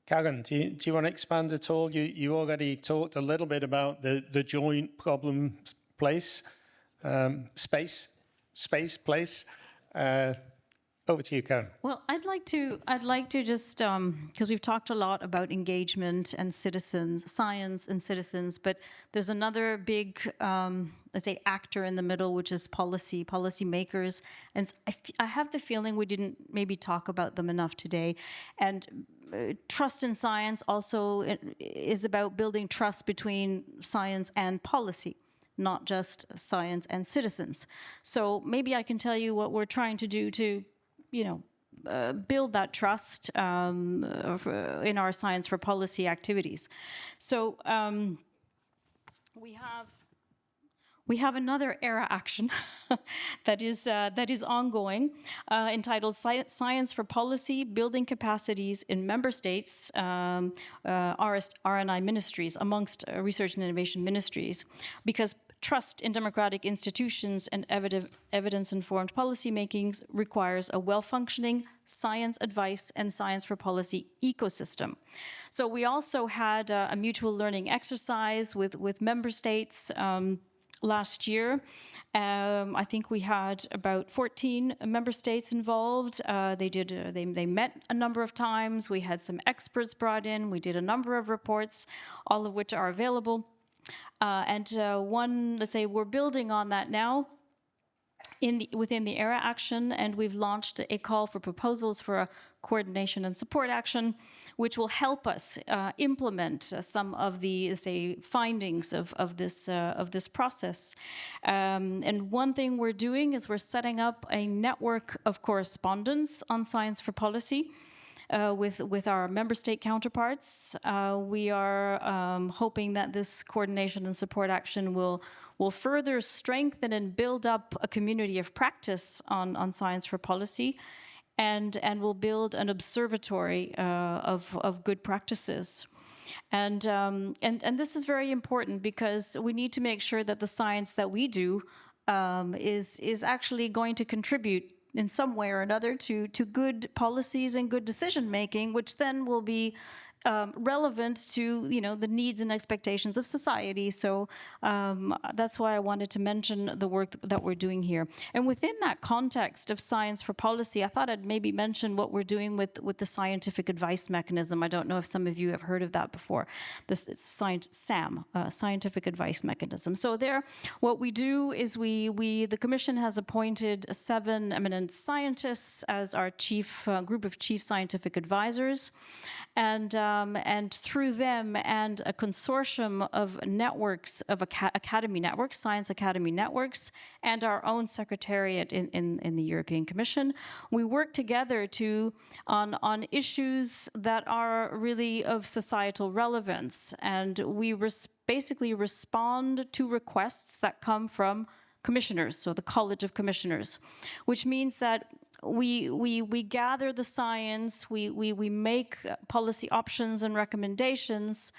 A: Karen, do you want to expand at all? You already talked a little bit about the joint problem place. Over to you, Karen.
E: Well, I'd like to just because we've talked a lot about engagement and citizens, science and citizens, but there's another big, let's say, actor in the middle, which is policymakers, and I have the feeling we didn't maybe talk about them enough today, and trust in science also is about building trust between science and policy, not just science and citizens. So maybe I can tell you what we're trying to do to build that trust in our Science for Policy activities. So we have another ERA action that is ongoing, entitled Science for Policy: Building Capacities in Member States, R&I ministries, amongst research and innovation ministries, because trust in democratic institutions and evidence-informed policy making requires a well-functioning science advice and science for policy ecosystem. So we also had a mutual learning exercise with member states last year. I think we had about 14 member states involved. They met a number of times. We had some experts brought in. We did a number of reports, all of which are available. Let's say we're building on that now within the ERA action, and we've launched a call for proposals for a coordination and support action, which will help us implement some of the, say, findings of this process. And one thing we're doing is we're setting up a network of correspondence on science for policy. With our member state counterparts. We are hoping that this coordination and support action will further strengthen and build up a community of practice on science for policy, and will build an observatory of good practices. And this is very important because we need to make sure that the science that we do is actually going to contribute in some way or another to good policies and good decision making, which then will be relevant to the needs and expectations of society. So that's why I wanted to mention the work that we're doing here. And within that context of science for policy, I thought I'd maybe mention what we're doing with the scientific advice mechanism. I don't know if some of you have heard of that before. It's SAM, scientific advice mechanism. So there, what we do is the Commission has appointed 7 eminent scientists as our group of chief scientific advisors. And through them and a consortium of networks, of academy networks, science academy networks, and our own secretariat in the European Commission, we work together on issues that are really of societal relevance. And we basically respond to requests that come from commissioners, so the College of Commissioners, which means that we gather the science, we make policy options and recommendations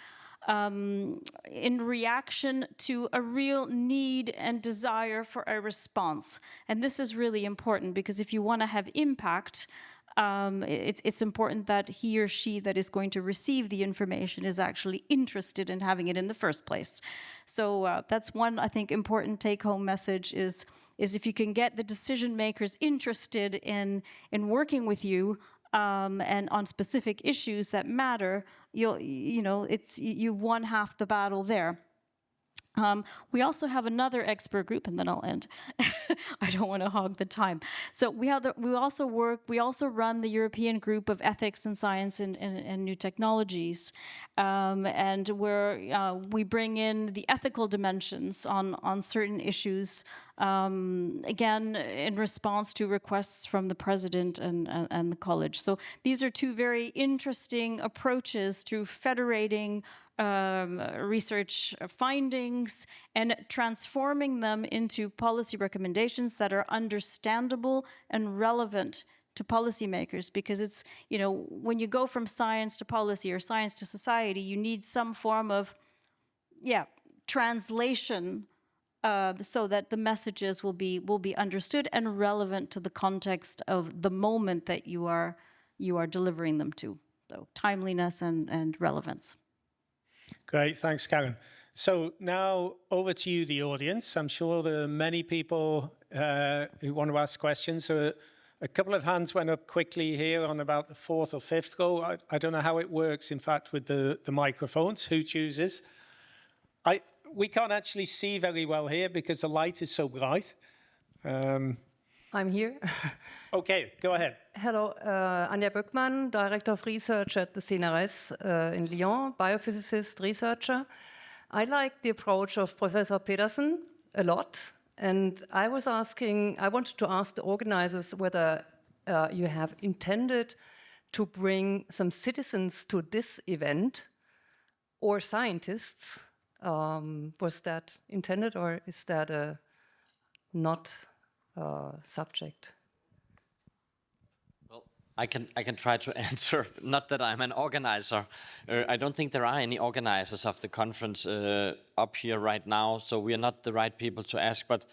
E: in reaction to a real need and desire for a response. And this is really important because if you want to have impact, it's important that he or she that is going to receive the information is actually interested in having it in the first place. So that's one, I think, important take-home message is if you can get the decision makers interested in working with you, and on specific issues that matter, you've won half the battle there. We also have another expert group, and then I'll end. I don't want to hog the time. So we also run the European Group of Ethics and Science and New Technologies, and where we bring in the ethical dimensions on certain issues, again, in response to requests from the president and the college. So these are two very interesting approaches to federating research findings and transforming them into policy recommendations that are understandable and relevant to policymakers. Because it's, when you go from science to policy or science to society, you need some form of, translation so that the messages will be understood and relevant to the context of the moment that you are delivering them to. So timeliness and relevance.
A: Great, thanks, Karen. So now over to you, the audience. I'm sure there are many people who want to ask questions. A couple of hands went up quickly here on about the fourth or fifth row. I don't know how it works, in fact, with the microphones. Who chooses? We can't actually see very well here because the light is so bright.
F: I'm here.
A: Okay, go ahead.
F: Hello, Anja Böckmann, Director of Research at the CNRS in Lyon, biophysicist, researcher. I like the approach of Professor Pedersen a lot, and I wanted to ask the organizers whether you have intended to bring some citizens to this event, or scientists. Was that intended, or is that a not subject?
D: Well, I can try to answer. Not that I'm an organizer. I don't think there are any organizers of the conference up here right now, so we are not the right people to ask. But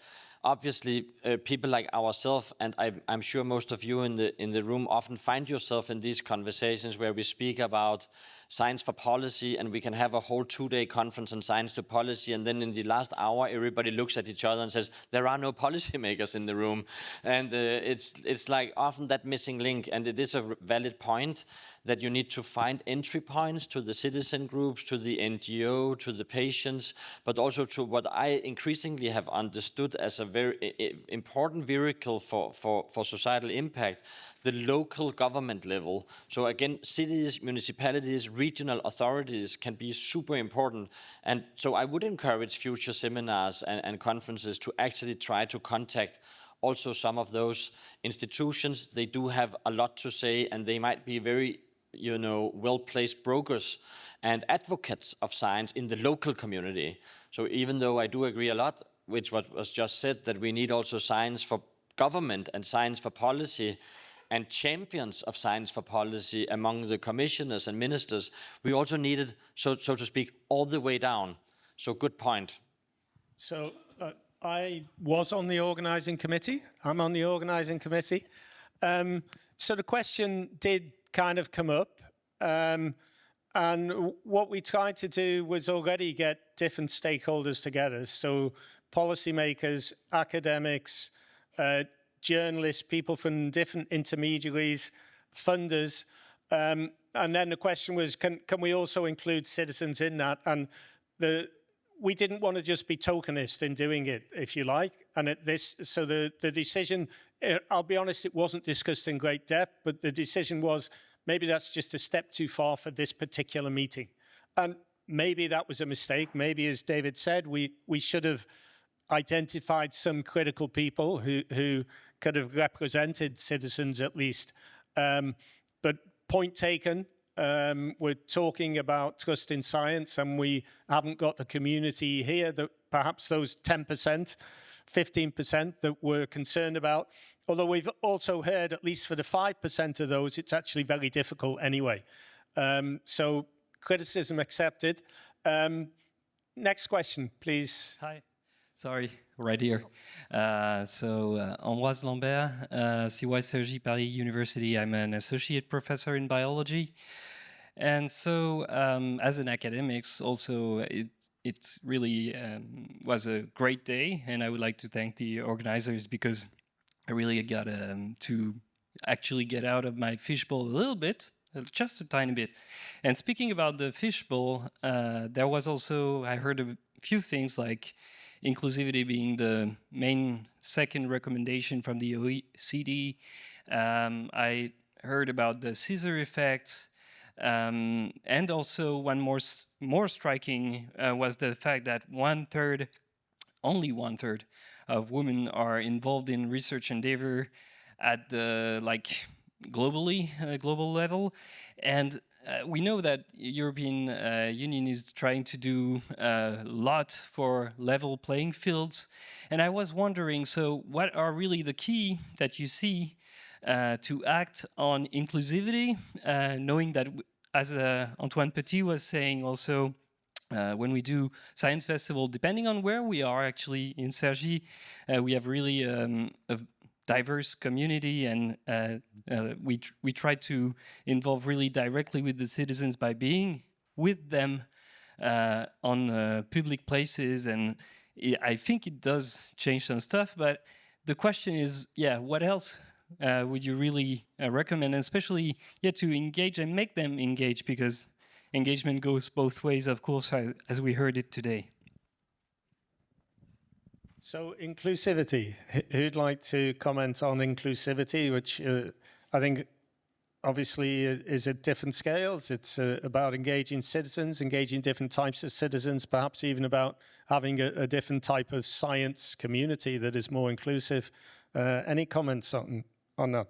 D: obviously, people like ourselves, and I'm sure most of you in the room often find yourself in these conversations where we speak about science for policy, and we can have a whole 2-day conference on science to policy, and then in the last hour, everybody looks at each other and says, there are no policymakers in the room. And it's like often that missing link, and it is a valid point that you need to find entry points to the citizen groups, to the NGO, to the patients, but also to what I increasingly have understood as a very important vehicle for societal impact, the local government level. So again, cities, municipalities, regional authorities can be super important. And so I would encourage future seminars and conferences to actually try to contact also some of those institutions. They do have a lot to say, and they might be very well-placed brokers and advocates of science in the local community. So even though I do agree a lot with what was just said, that we need also science for government and science for policy and champions of science for policy among the commissioners and ministers, we also need it, so to speak, all the way down. So good point.
A: So I was on the organizing committee. I'm on the organizing committee. So the question did kind of come up. And what we tried to do was already get different stakeholders together. So policymakers, academics, journalists, people from different intermediaries, funders. And then the question was, can we also include citizens in that? And we didn't want to just be tokenist in doing it, if you like. And the decision, I'll be honest, it wasn't discussed in great depth, but the decision was maybe that's just a step too far for this particular meeting. And maybe that was a mistake. Maybe, as David said, we should have identified some critical people who could have represented citizens at least. But point taken. We're talking about trust in science, and we haven't got the community here that perhaps those 10%, 15% that we're concerned about. Although we've also heard, at least for the 5% of those, it's actually very difficult anyway. So criticism accepted. Next question, please.
G: Hi. Sorry, right here. Ambroise Lambert, CY Cergy Paris University. I'm an associate professor in biology. And so as an academic, also, it really was a great day. And I would like to thank the organizers because I really got to actually get out of my fishbowl a little bit, just a tiny bit. And speaking about the fishbowl, there was also, I heard a few things like inclusivity being the main second recommendation from the OECD. I heard about the scissor effect. And also one more striking was the fact that only one third of women are involved in research endeavor at the global level. And we know that European Union is trying to do a lot for level playing fields. And I was wondering, so what are really the key that you see to act on inclusivity, knowing that, as Antoine Petit was saying also, when we do Science Festival, depending on where we are actually in Cergy, we have really a diverse community, and we try to involve really directly with the citizens by being with them on public places, and I think it does change some stuff. But the question is, what else would you really recommend, and especially to engage and make them engage, because engagement goes both ways, of course, as we heard it today.
A: So inclusivity, who'd like to comment on inclusivity, which I think obviously is at different scales. It's about engaging citizens, engaging different types of citizens, perhaps even about having a different type of science community that is more inclusive. Any comments on that?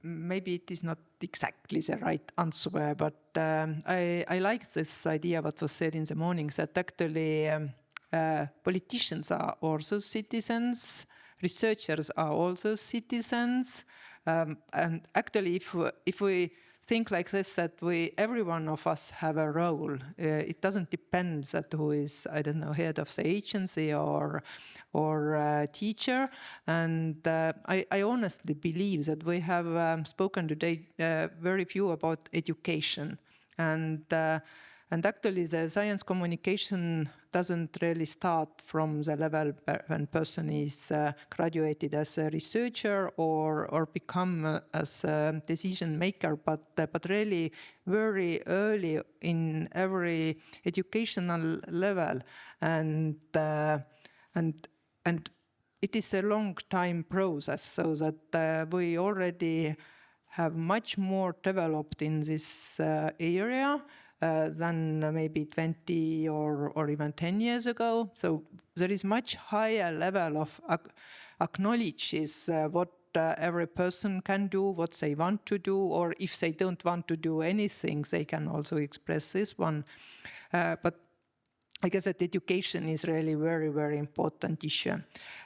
C: Maybe it is not exactly the right answer, but I like this idea what was said in the morning, that actually politicians are also citizens, researchers are also citizens, and actually if we think like this, that every one of us have a role. It doesn't depend that who is, I don't know, head of the agency or teacher. And I honestly believe that we have spoken today very few about education. And actually the science communication doesn't really start from the level when person is graduated as a researcher or become as a decision maker, but really very early in every educational level. And it is a long time process, so that we already have much more developed in this area than maybe 20 or even 10 years ago. So there is much higher level of acknowledges what every person can do, what they want to do, or if they don't want to do anything, they can also express this one. But I guess that education is really very, very important issue.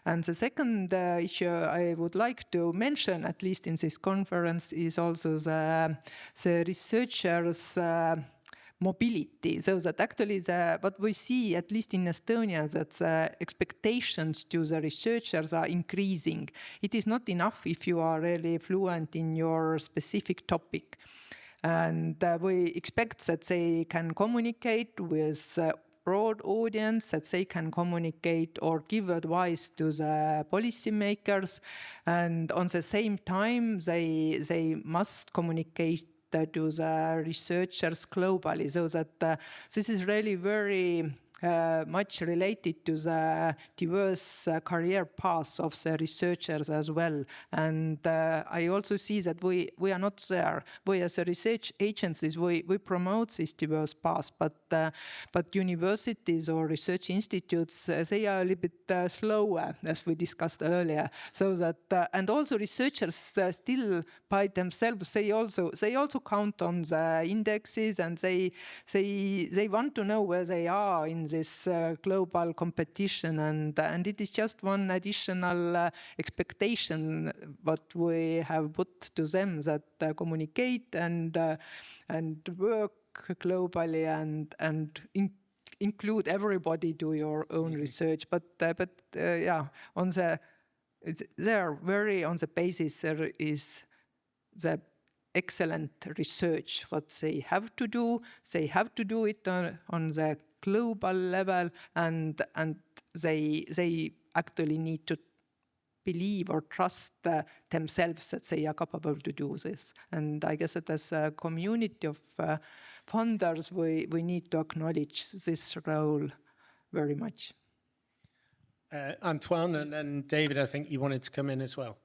C: And the second issue I would like to mention, at least in this conference, is also the researchers' mobility. So that actually what we see, at least in Estonia, that the expectations to the researchers are increasing. It is not enough if you are really fluent in your specific topic. And we expect that they can communicate with broad audience, that they can communicate or give advice to the policymakers, and on the same time they must communicate to the researchers globally, so that this is really very much related to the diverse career paths of the researchers as well. And I also see that we are not there. We as a research agencies, we promote this diverse paths, but universities or research institutes, they are a little bit slower, as we discussed earlier. So that, and also researchers still by themselves, they also count on the indexes, and they want to know where they are in this global competition, and it is just one additional expectation what we have put to them, that communicate and work globally and include everybody to your own research. But yeah, on the basis there is the excellent research what they have to do. They have to do it on the global level, and they actually need to believe or trust themselves that they are capable to do this. And I guess that as a community of funders, we need to acknowledge this role very much.
A: Antoine and then David, I think you wanted to come in as well.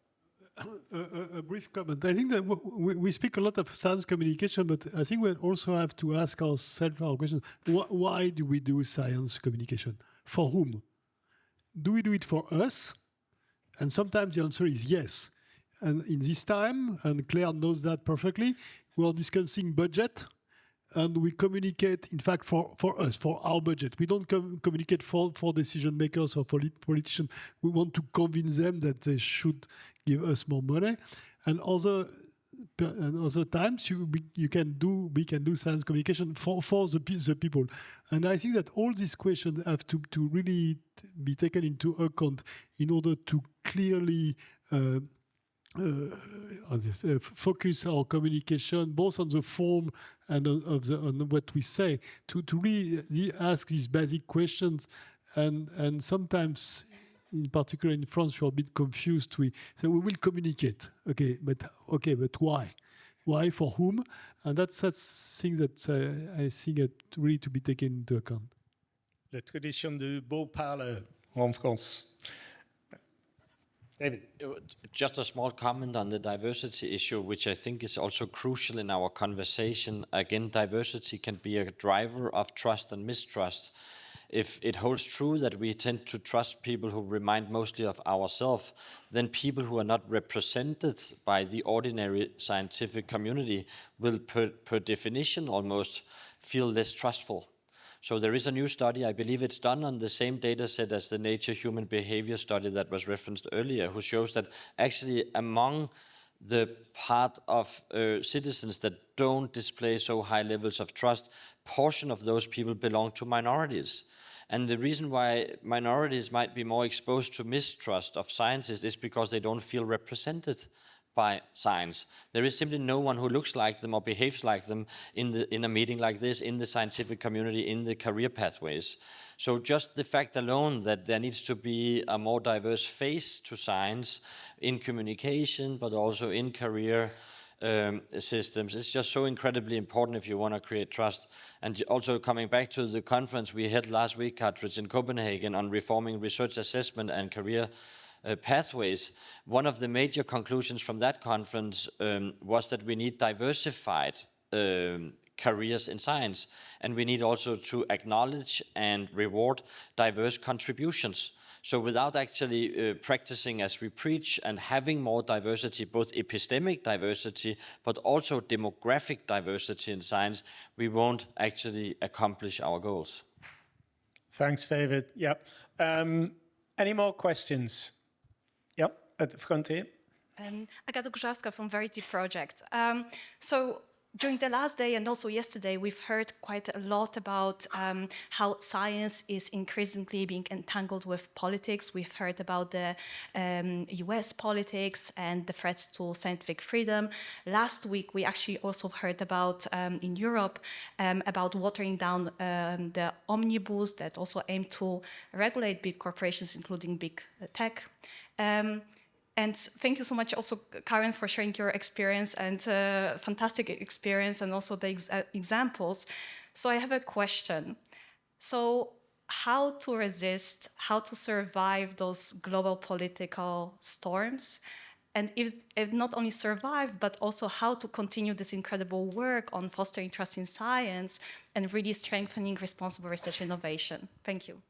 B: A brief comment. I think that we speak a lot of science communication, but I think we also have to ask ourselves our question: why do we do science communication? For whom? Do we do it for us? And sometimes the answer is yes. And in this time, and Claire knows that perfectly, we are discussing budget, and we communicate, in fact, for us, for our budget. We don't communicate for decision makers or politicians. We want to convince them that they should give us more money. And other times, we can do science communication for the people. And I think that all these questions have to really be taken into account in order to clearly focus our communication both on the form and on what we say, to really ask these basic questions. And sometimes, in particular in France, we're a bit confused. We say we will communicate, but why? Why, for whom? And that's thing that I think it really to be taken into account.
A: La tradition du beau parle en France. David.
D: Just a small comment on the diversity issue, which I think is also crucial in our conversation. Again, diversity can be a driver of trust and mistrust. If it holds true that we tend to trust people who remind mostly of ourselves, then people who are not represented by the ordinary scientific community will, per definition almost, feel less trustful. So there is a new study, I believe it's done on the same data set as the Nature Human Behavior study that was referenced earlier, who shows that actually among the part of citizens that don't display so high levels of trust, portion of those people belong to minorities. And the reason why minorities might be more exposed to mistrust of scientists is because they don't feel represented by science. There is simply no one who looks like them or behaves like them in a meeting like this, in the scientific community, in the career pathways. So just the fact alone that there needs to be a more diverse face to science in communication, but also in career systems. It's just so incredibly important if you want to create trust. And also coming back to the conference we had last week, Cartridge, in Copenhagen on reforming research assessment and career pathways, one of the major conclusions from that conference was that we need diversified careers in science, and we need also to acknowledge and reward diverse contributions. So without actually practicing as we preach and having more diversity, both epistemic diversity, but also demographic diversity in science, we won't actually accomplish our goals.
A: Thanks, David. Yep. Any more questions? Yep, at the front here.
H: Agata Kuszawska from Verity Project. So during the last day and also yesterday, we've heard quite a lot about how science is increasingly being entangled with politics. We've heard about the US politics and the threats to scientific freedom. Last week, we actually also heard about, in Europe, about watering down the omnibus that also aim to regulate big corporations, including big tech. And thank you so much also, Karen, for sharing your experience and fantastic experience and also the examples. So I have a question. So how to resist, how to survive those global political storms? And if not only survive, but also how to continue this incredible work on fostering trust in science and really strengthening responsible research innovation? Thank you.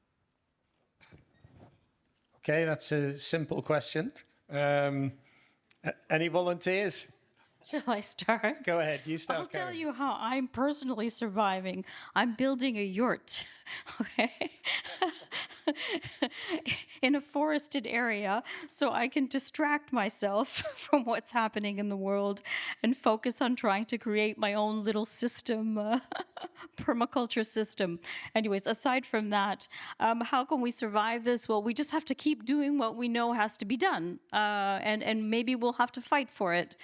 A: Okay, that's a simple question. Any volunteers?
I: Shall I start?
A: Go ahead, you start.
I: I'll tell you how I'm personally surviving. I'm building a yurt, okay, in a forested area so I can distract myself from what's happening in the world and focus on trying to create my own little system, permaculture system. Anyways, aside from that, how can we survive this? Well, we just have to keep doing what we know has to be done, and maybe we'll have to fight for it.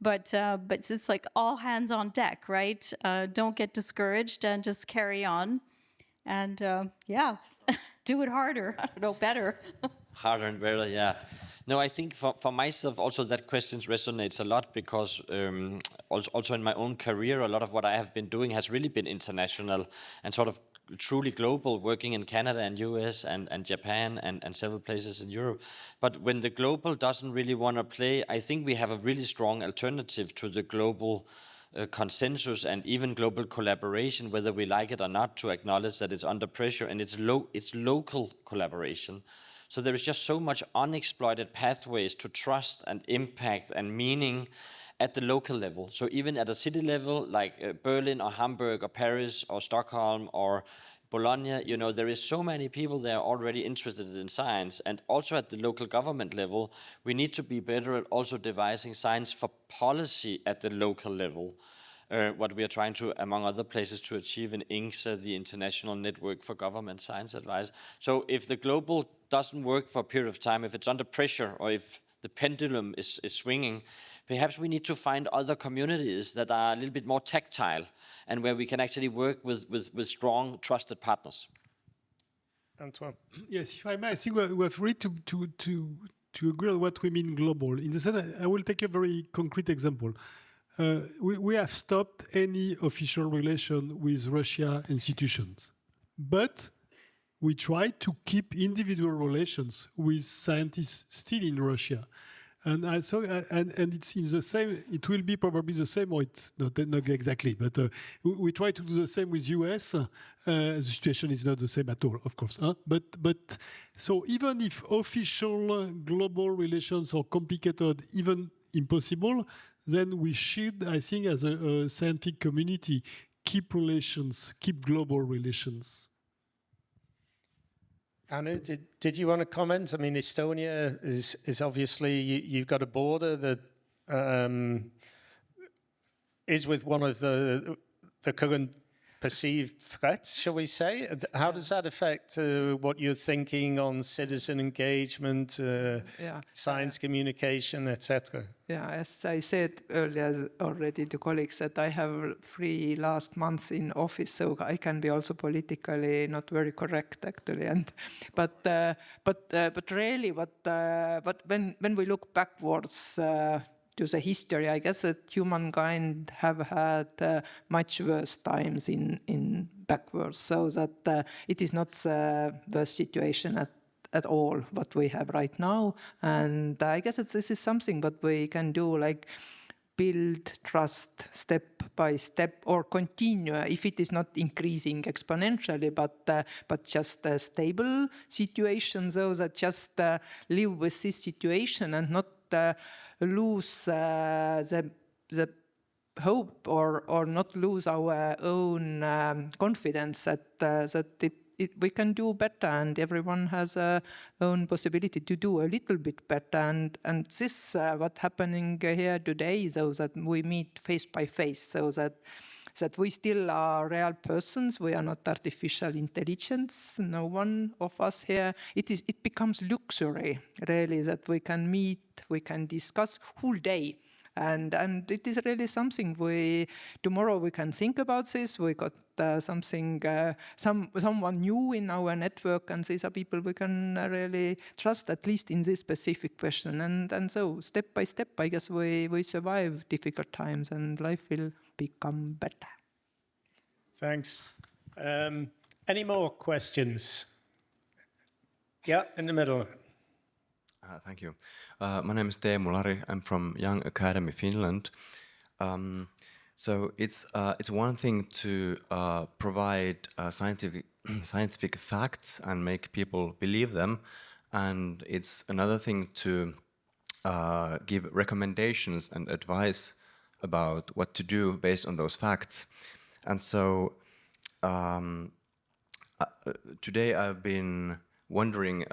I: But it's like all hands on deck, right? Don't get discouraged and just carry on. And yeah, do it harder. I don't know, better.
D: harder and better, yeah. No, I think for myself also that question resonates a lot because also in my own career, a lot of what I have been doing has really been international and sort of truly global, working in Canada and US and Japan and several places in Europe. But when the global doesn't really want to play, I think we have a really strong alternative to the global consensus and even global collaboration, whether we like it or not, to acknowledge that it's under pressure, and it's local collaboration. So there is just so much unexploited pathways to trust and impact and meaning at the local level. So even at a city level, like Berlin or Hamburg or Paris or Stockholm or Bologna, you know, there is so many people there already interested in science. And also at the local government level, we need to be better at also devising science for policy at the local level. What we are trying to, among other places, to achieve in INCSA, the International Network for Government Science Advice. So if the global doesn't work for a period of time, if it's under pressure, or if the pendulum is swinging, perhaps we need to find other communities that are a little bit more tactile and where we can actually work with strong, trusted partners.
A: Antoine.
B: Yes, if I may, I think we have really to agree on what we mean global. In the sense, I will take a very concrete example. We have stopped any official relation with Russia institutions, but we try to keep individual relations with scientists still in Russia. And and it's in the same. It will be probably the same, or it's not exactly. But we try to do the same with US. The situation is not the same at all, of course. Huh? But so even if official global relations are complicated, even impossible, then we should, I think, as a scientific community, keep relations, keep global relations.
A: Anna, did you want to comment? I mean, Estonia is obviously, you've got a border that is with one of the current perceived threats, shall we say? How does that affect what you're thinking on citizen engagement, science communication, etc.?
C: Yeah, as I said earlier already to colleagues, that I have 3 last months in office, so I can be also politically not very correct actually. But really, but when we look backwards to the history, I guess that humankind have had much worse times in backwards, so that it is not the worst situation at all what we have right now. And I guess this is something that we can do, like build trust step by step, or continue if it is not increasing exponentially, but just a stable situation, so that just live with this situation and not lose the hope or not lose our own confidence that we can do better, and everyone has a own possibility to do a little bit better. And this what happening here today, so that we meet face by face, so that we still are real persons. We are not artificial intelligence. No one of us here. It becomes luxury, really, that we can meet, we can discuss whole day. And it is really something tomorrow we can think about this. We got someone new in our network, and these are people we can really trust, at least in this specific question. And so step by step, I guess we survive difficult times, and life will become better.
A: Thanks. Any more questions? Yeah, in the middle.
J: Thank you. My name is Teemu Lari. I'm from Young Academy Finland. So it's one thing to provide scientific facts and make people believe them, and it's another thing to give recommendations and advice about what to do based on those facts. And so today I've been wondering,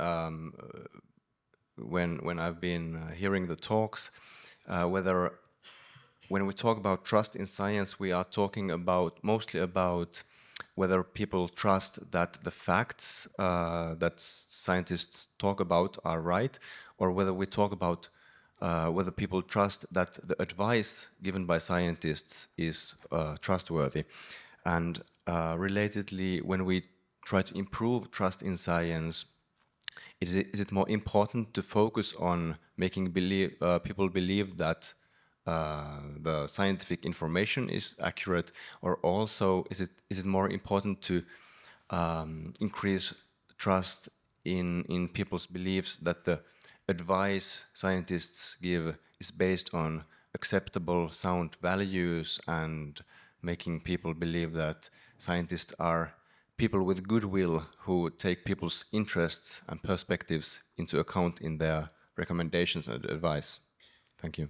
J: when I've been hearing the talks, whether when we talk about trust in science, we are talking mostly about whether people trust that the facts that scientists talk about are right, or whether we talk about whether people trust that the advice given by scientists is trustworthy. And relatedly, when we try to improve trust in science, is it more important to focus on making people believe that the scientific information is accurate, or also is it more important to increase trust in people's beliefs that the advice scientists give is based on acceptable, sound values, and making people believe that scientists are people with goodwill who take people's interests and perspectives into account in their recommendations and advice? Thank you.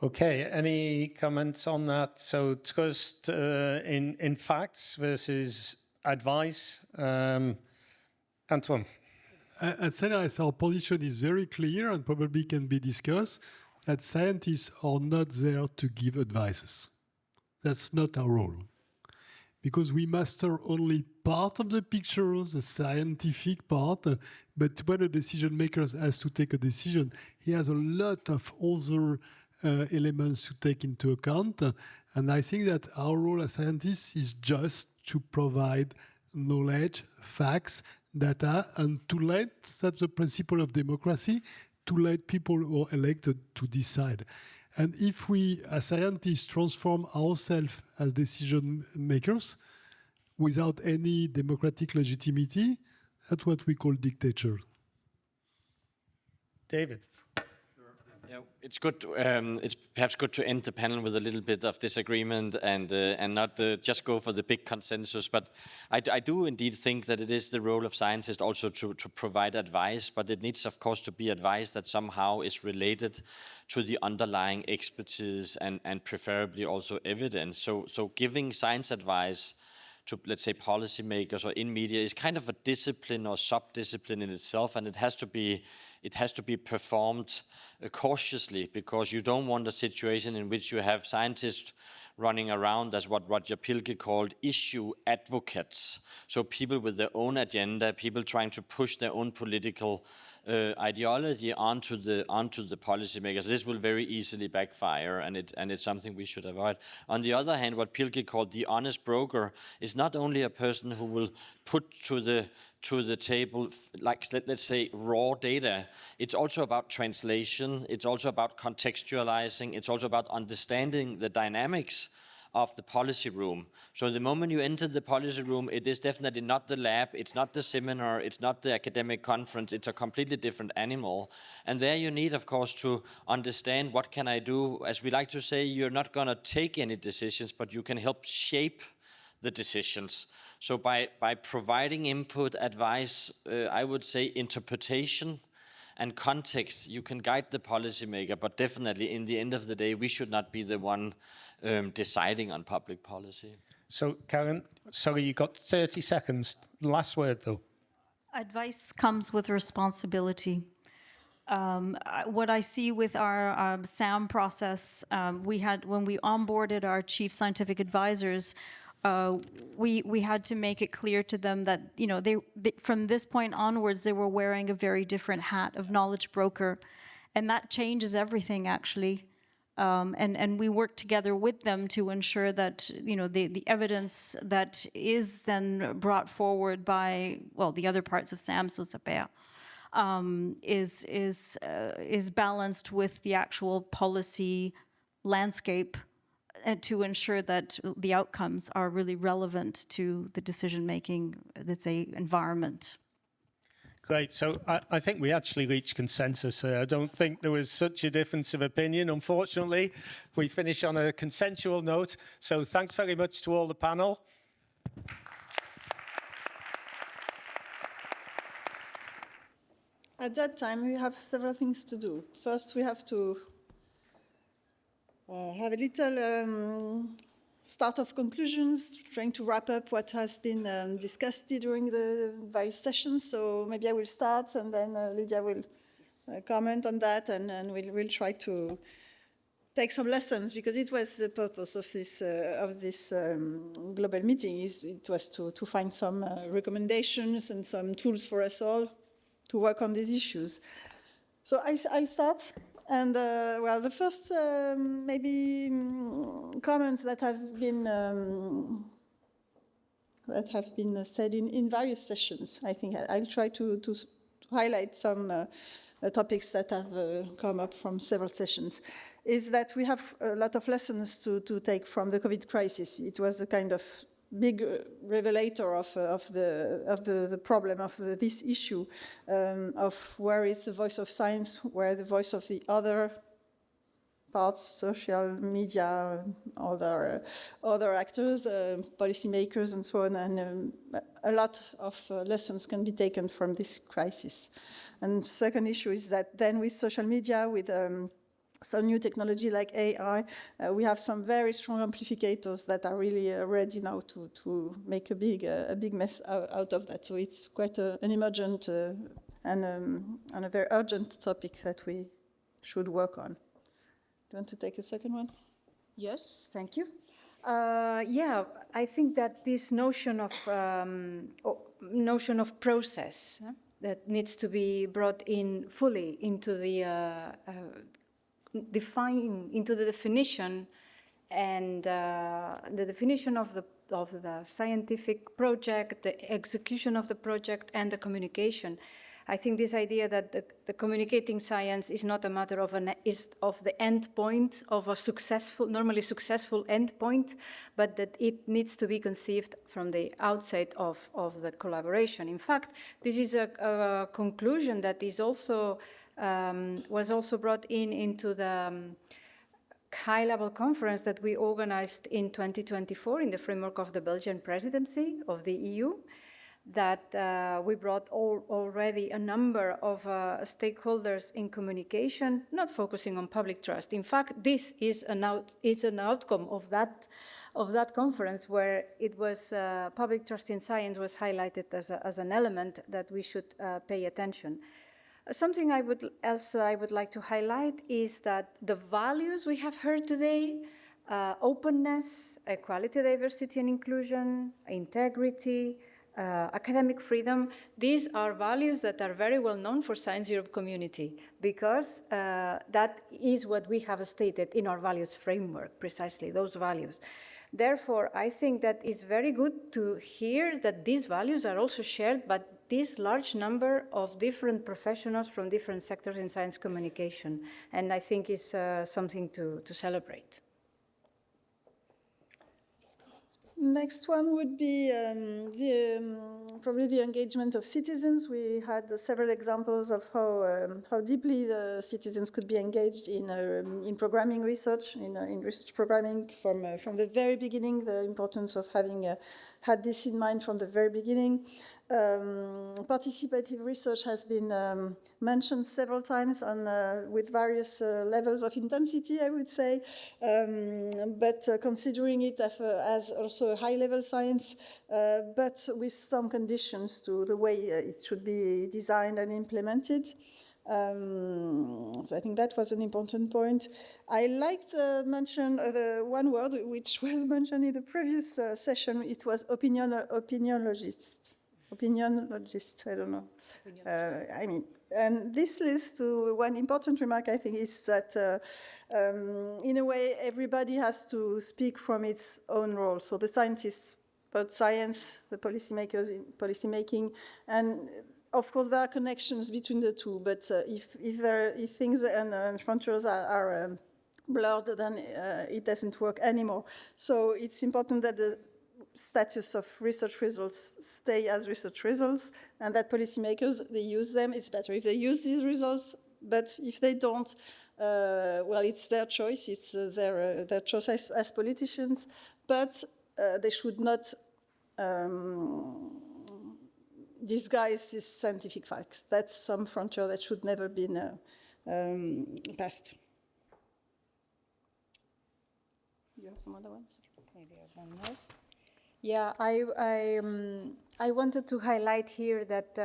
A: Okay, any comments on that? So trust in facts versus advice. Antoine?
B: At CNRS, our position is very clear and probably can be discussed, that scientists are not there to give advices. That's not our role. Because we master only part of the picture, the scientific part, but when a decision maker has to take a decision, he has a lot of other elements to take into account. And I think that our role as scientists is just to provide knowledge, facts, data, and to let, that's the principle of democracy, to let people who are elected to decide. And if we, as scientists, transform ourselves as decision makers without any democratic legitimacy, that's what we call dictator.
A: David?
D: Yeah, it's good. It's perhaps good to end the panel with a little bit of disagreement and not just go for the big consensus. But I do indeed think that it is the role of scientists also to provide advice, but it needs, of course, to be advice that somehow is related to the underlying expertise and preferably also evidence. So giving science advice to, let's say, policymakers or in media is kind of a discipline or sub-discipline in itself, and it has to be performed cautiously, because you don't want a situation in which you have scientists running around as what Roger Pilke called issue advocates. So people with their own agenda, people trying to push their own political ideology onto the policymakers. This will very easily backfire, and it's something we should avoid. On the other hand, what Pilke called the honest broker is not only a person who will put to the table, like, let's say, raw data. It's also about translation. It's also about contextualizing. It's also about understanding the dynamics of the policy room. So the moment you enter the policy room, it is definitely not the lab, it's not the seminar, it's not the academic conference, it's a completely different animal. And there you need, of course, to understand what can I do. As we like to say, you're not going to take any decisions, but you can help shape the decisions. So by providing input, advice, I would say interpretation and context, you can guide the policymaker, but definitely in the end of the day, we should not be the one deciding on public policy.
A: So, Karen, sorry, you got 30 seconds. Last word, though.
I: Advice comes with responsibility. What I see with our SAM process, when we onboarded our chief scientific advisors, we had to make it clear to them that, you know, they from this point onwards, they were wearing a very different hat of knowledge broker, and that changes everything, actually. And we work together with them to ensure that, you know, the evidence that is then brought forward by, well, the other parts of SAM, so SAPER, is balanced with the actual policy landscape, and to ensure that the outcomes are really relevant to the decision-making, let's say, environment.
A: Great. So I think we actually reached consensus there. I don't think there was such a difference of opinion. Unfortunately, we finish on a consensual note. So thanks very much to all the panel.
K: At that time, we have several things to do. First, we have to have a little start of conclusions, trying to wrap up what has been discussed during the various sessions. So maybe I will start, and then Lydia will comment on that, and we'll try to take some lessons, because it was the purpose of this global meeting. It was to find some recommendations and some tools for us all to work on these issues. So I'll start. And, well, the first maybe comments that have been that have been said in various sessions. I think I'll try to highlight some topics that have come up from several sessions. Is that we have a lot of lessons to take from the COVID crisis. It was a kind of big revelator of the problem of this issue of where is the voice of science, where the voice of the other parts, social media, other actors, policymakers, and so on. And a lot of lessons can be taken from this crisis. And second issue is that then with social media, with some new technology like AI, we have some very strong amplificators that are really ready now to make a big mess out of that. So it's quite an emergent and a very urgent topic that we should work on. Do you want to take a second one?
L: Yes, thank you. Yeah, I think that this notion of process that needs to be brought in fully into the definition and the definition of the scientific project, the execution of the project, and the communication. I think this idea that the communicating science is not a matter of the end point of a normally successful end point, but that it needs to be conceived from the outset of the collaboration. In fact, this is a conclusion that is also was also brought into the high-level conference that we organized in 2024 in the framework of the Belgian presidency of the EU, that we brought already a number of stakeholders in communication, not focusing on public trust. In fact, this is an outcome of that conference, where it was public trust in science was highlighted as an element that we should pay attention. Something I would like to highlight is that the values we have heard today, openness, equality, diversity and inclusion, integrity, academic freedom, these are values that are very well known for Science Europe community, because that is what we have stated in our values framework, precisely those values. Therefore, I think that it's very good to hear that these values are also shared by this large number of different professionals from different sectors in science communication, and I think it's something to celebrate.
K: Next one would be probably the engagement of citizens. We had several examples of how deeply the citizens could be engaged in programming research, in research programming from the very beginning, the importance of having had this in mind from the very beginning. Participative research has been mentioned several times with various levels of intensity, I would say, but considering it as also a high-level science, but with some conditions to the way it should be designed and implemented. So I think that was an important point. I liked mention the one word which was mentioned in the previous session. It was opinionologist. Opinionologist, I don't know. And this leads to one important remark, I think, is that in a way, everybody has to speak from its own role. So the scientists about science, the policymakers in policymaking, and of course, there are connections between the two, but if things and frontiers are blurred, then it doesn't work anymore. So it's important that the status of research results stay as research results, and that policymakers, they use them. It's better if they use these results, but if they don't, well, it's their choice. It's their choice as politicians, but they should not disguise these scientific facts. That's some frontier that should never be passed. Do you have some other ones?
L: Maybe I have one more. Yeah, I wanted to highlight here that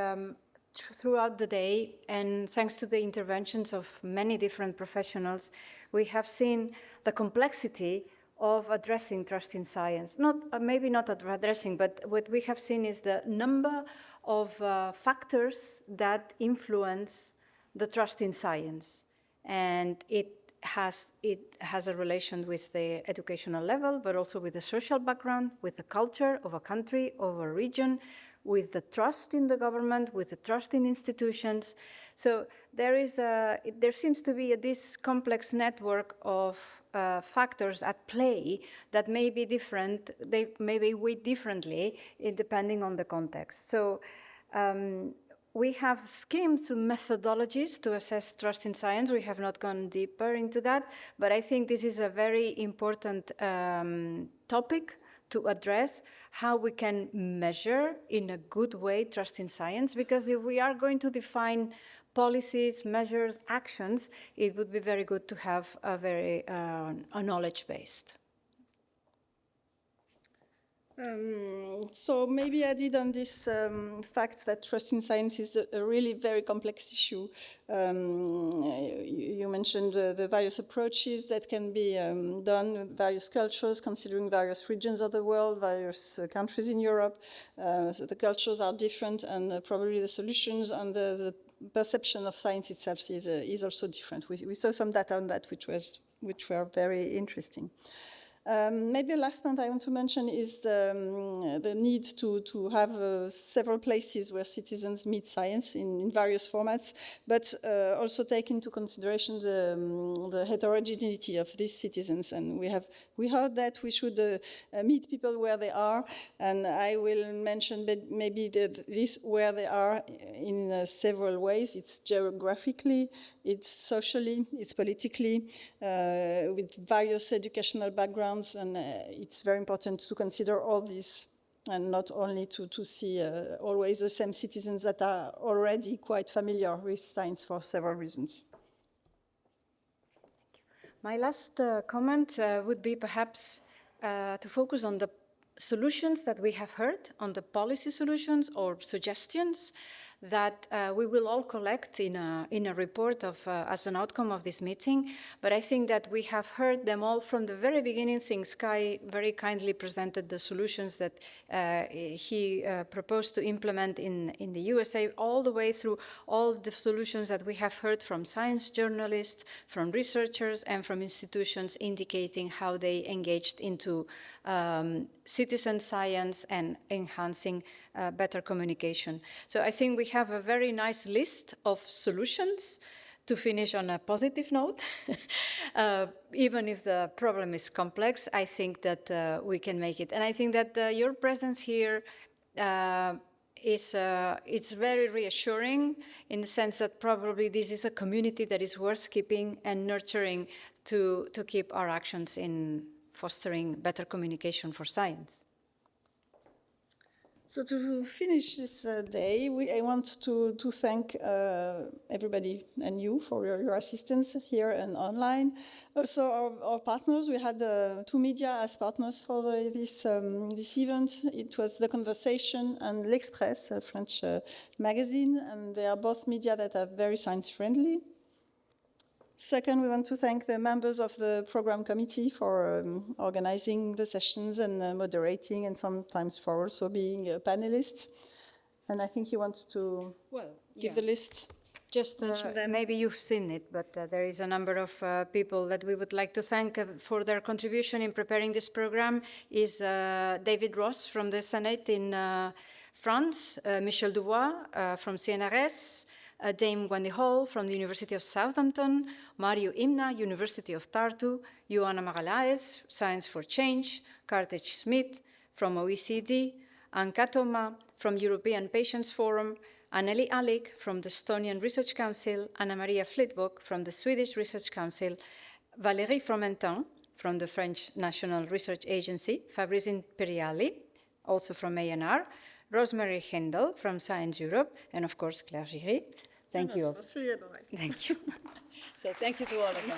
L: throughout the day, and thanks to the interventions of many different professionals, we have seen the complexity of addressing trust in science. Maybe not addressing, but what we have seen is the number of factors that influence the trust in science. And it has a relation with the educational level, but also with the social background, with the culture of a country, of a region, with the trust in the government, with the trust in institutions. So there seems to be this complex network of factors at play that may be different, they may be weighed differently depending on the context. So we have schemes and methodologies to assess trust in science. We have not gone deeper into that, but I think this is a very important topic to address, how we can measure in a good way trust in science, because if we are going to define policies, measures, actions, it would be very good to have a knowledge-based.
K: So maybe added on this fact that trust in science is a really very complex issue. You mentioned the various approaches that can be done with various cultures, considering various regions of the world, various countries in Europe. So the cultures are different, and probably the solutions and the perception of science itself is also different. We saw some data on that, which were very interesting. Maybe a last point I want to mention is the need to have several places where citizens meet science in various formats, but also take into consideration the heterogeneity of these citizens. And we heard that we should meet people where they are, and I will mention maybe this where they are in several ways. It's geographically, it's socially, it's politically, with various educational backgrounds, and it's very important to consider all this and not only to see always the same citizens that are already quite familiar with science for several reasons.
L: My last comment would be perhaps to focus on the solutions that we have heard, on the policy solutions or suggestions that we will all collect in a report as an outcome of this meeting. But I think that we have heard them all from the very beginning, since Kai very kindly presented the solutions that he proposed to implement in the USA, all the way through all the solutions that we have heard from science journalists, from researchers, and from institutions indicating how they engaged into citizen science and enhancing better communication. So I think we have a very nice list of solutions to finish on a positive note. Even if the problem is complex, I think that we can make it. And I think that your presence here it's very reassuring, in the sense that probably this is a community that is worth keeping and nurturing to keep our actions in fostering better communication for science.
K: So to finish this day, I want to thank everybody and you for your assistance here and online. Also our partners. We had two media as partners for this event. It was The Conversation and L'Express, a French magazine, and they are both media that are very science-friendly. Second, we want to thank the members of the program committee for organizing the sessions and moderating, and sometimes for also being a panelist. And I think you want to give the list.
L: Just maybe you've seen it, but there is a number of people that we would like to thank for their contribution in preparing this program. Is David Ross from the Senate in France, Michel Dubois from CNRS, Dame Wendy Hall from the University of Southampton, Mario Imna, University of Tartu, Ioana Maralaes, Science for Change, Carthage Smith from OECD, Anka Toma from European Patients Forum, Anneli Alik from the Estonian Research Council, Anna Maria Flitbok from the Swedish Research Council, Valérie Fromentin from the French National Research Agency, Fabrice Imperiali, also from ANR, Rosemary Hendel from Science Europe, and of course Claire Giry. Thank you all. Thank you. So thank you to all of them.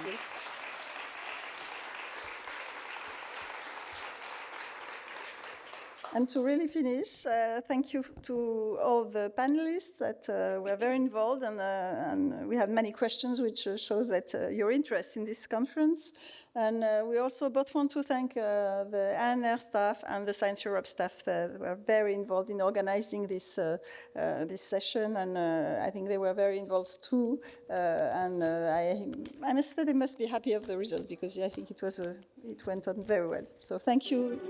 K: And to really finish, thank you to all the panelists that were very involved, and we had many questions, which shows that your interest in this conference. And we also both want to thank the ANR staff and the Science Europe staff that were very involved in organizing this this session, and I think they were very involved too. And I must say they must be happy of the result, because I think it went on very well. So thank you.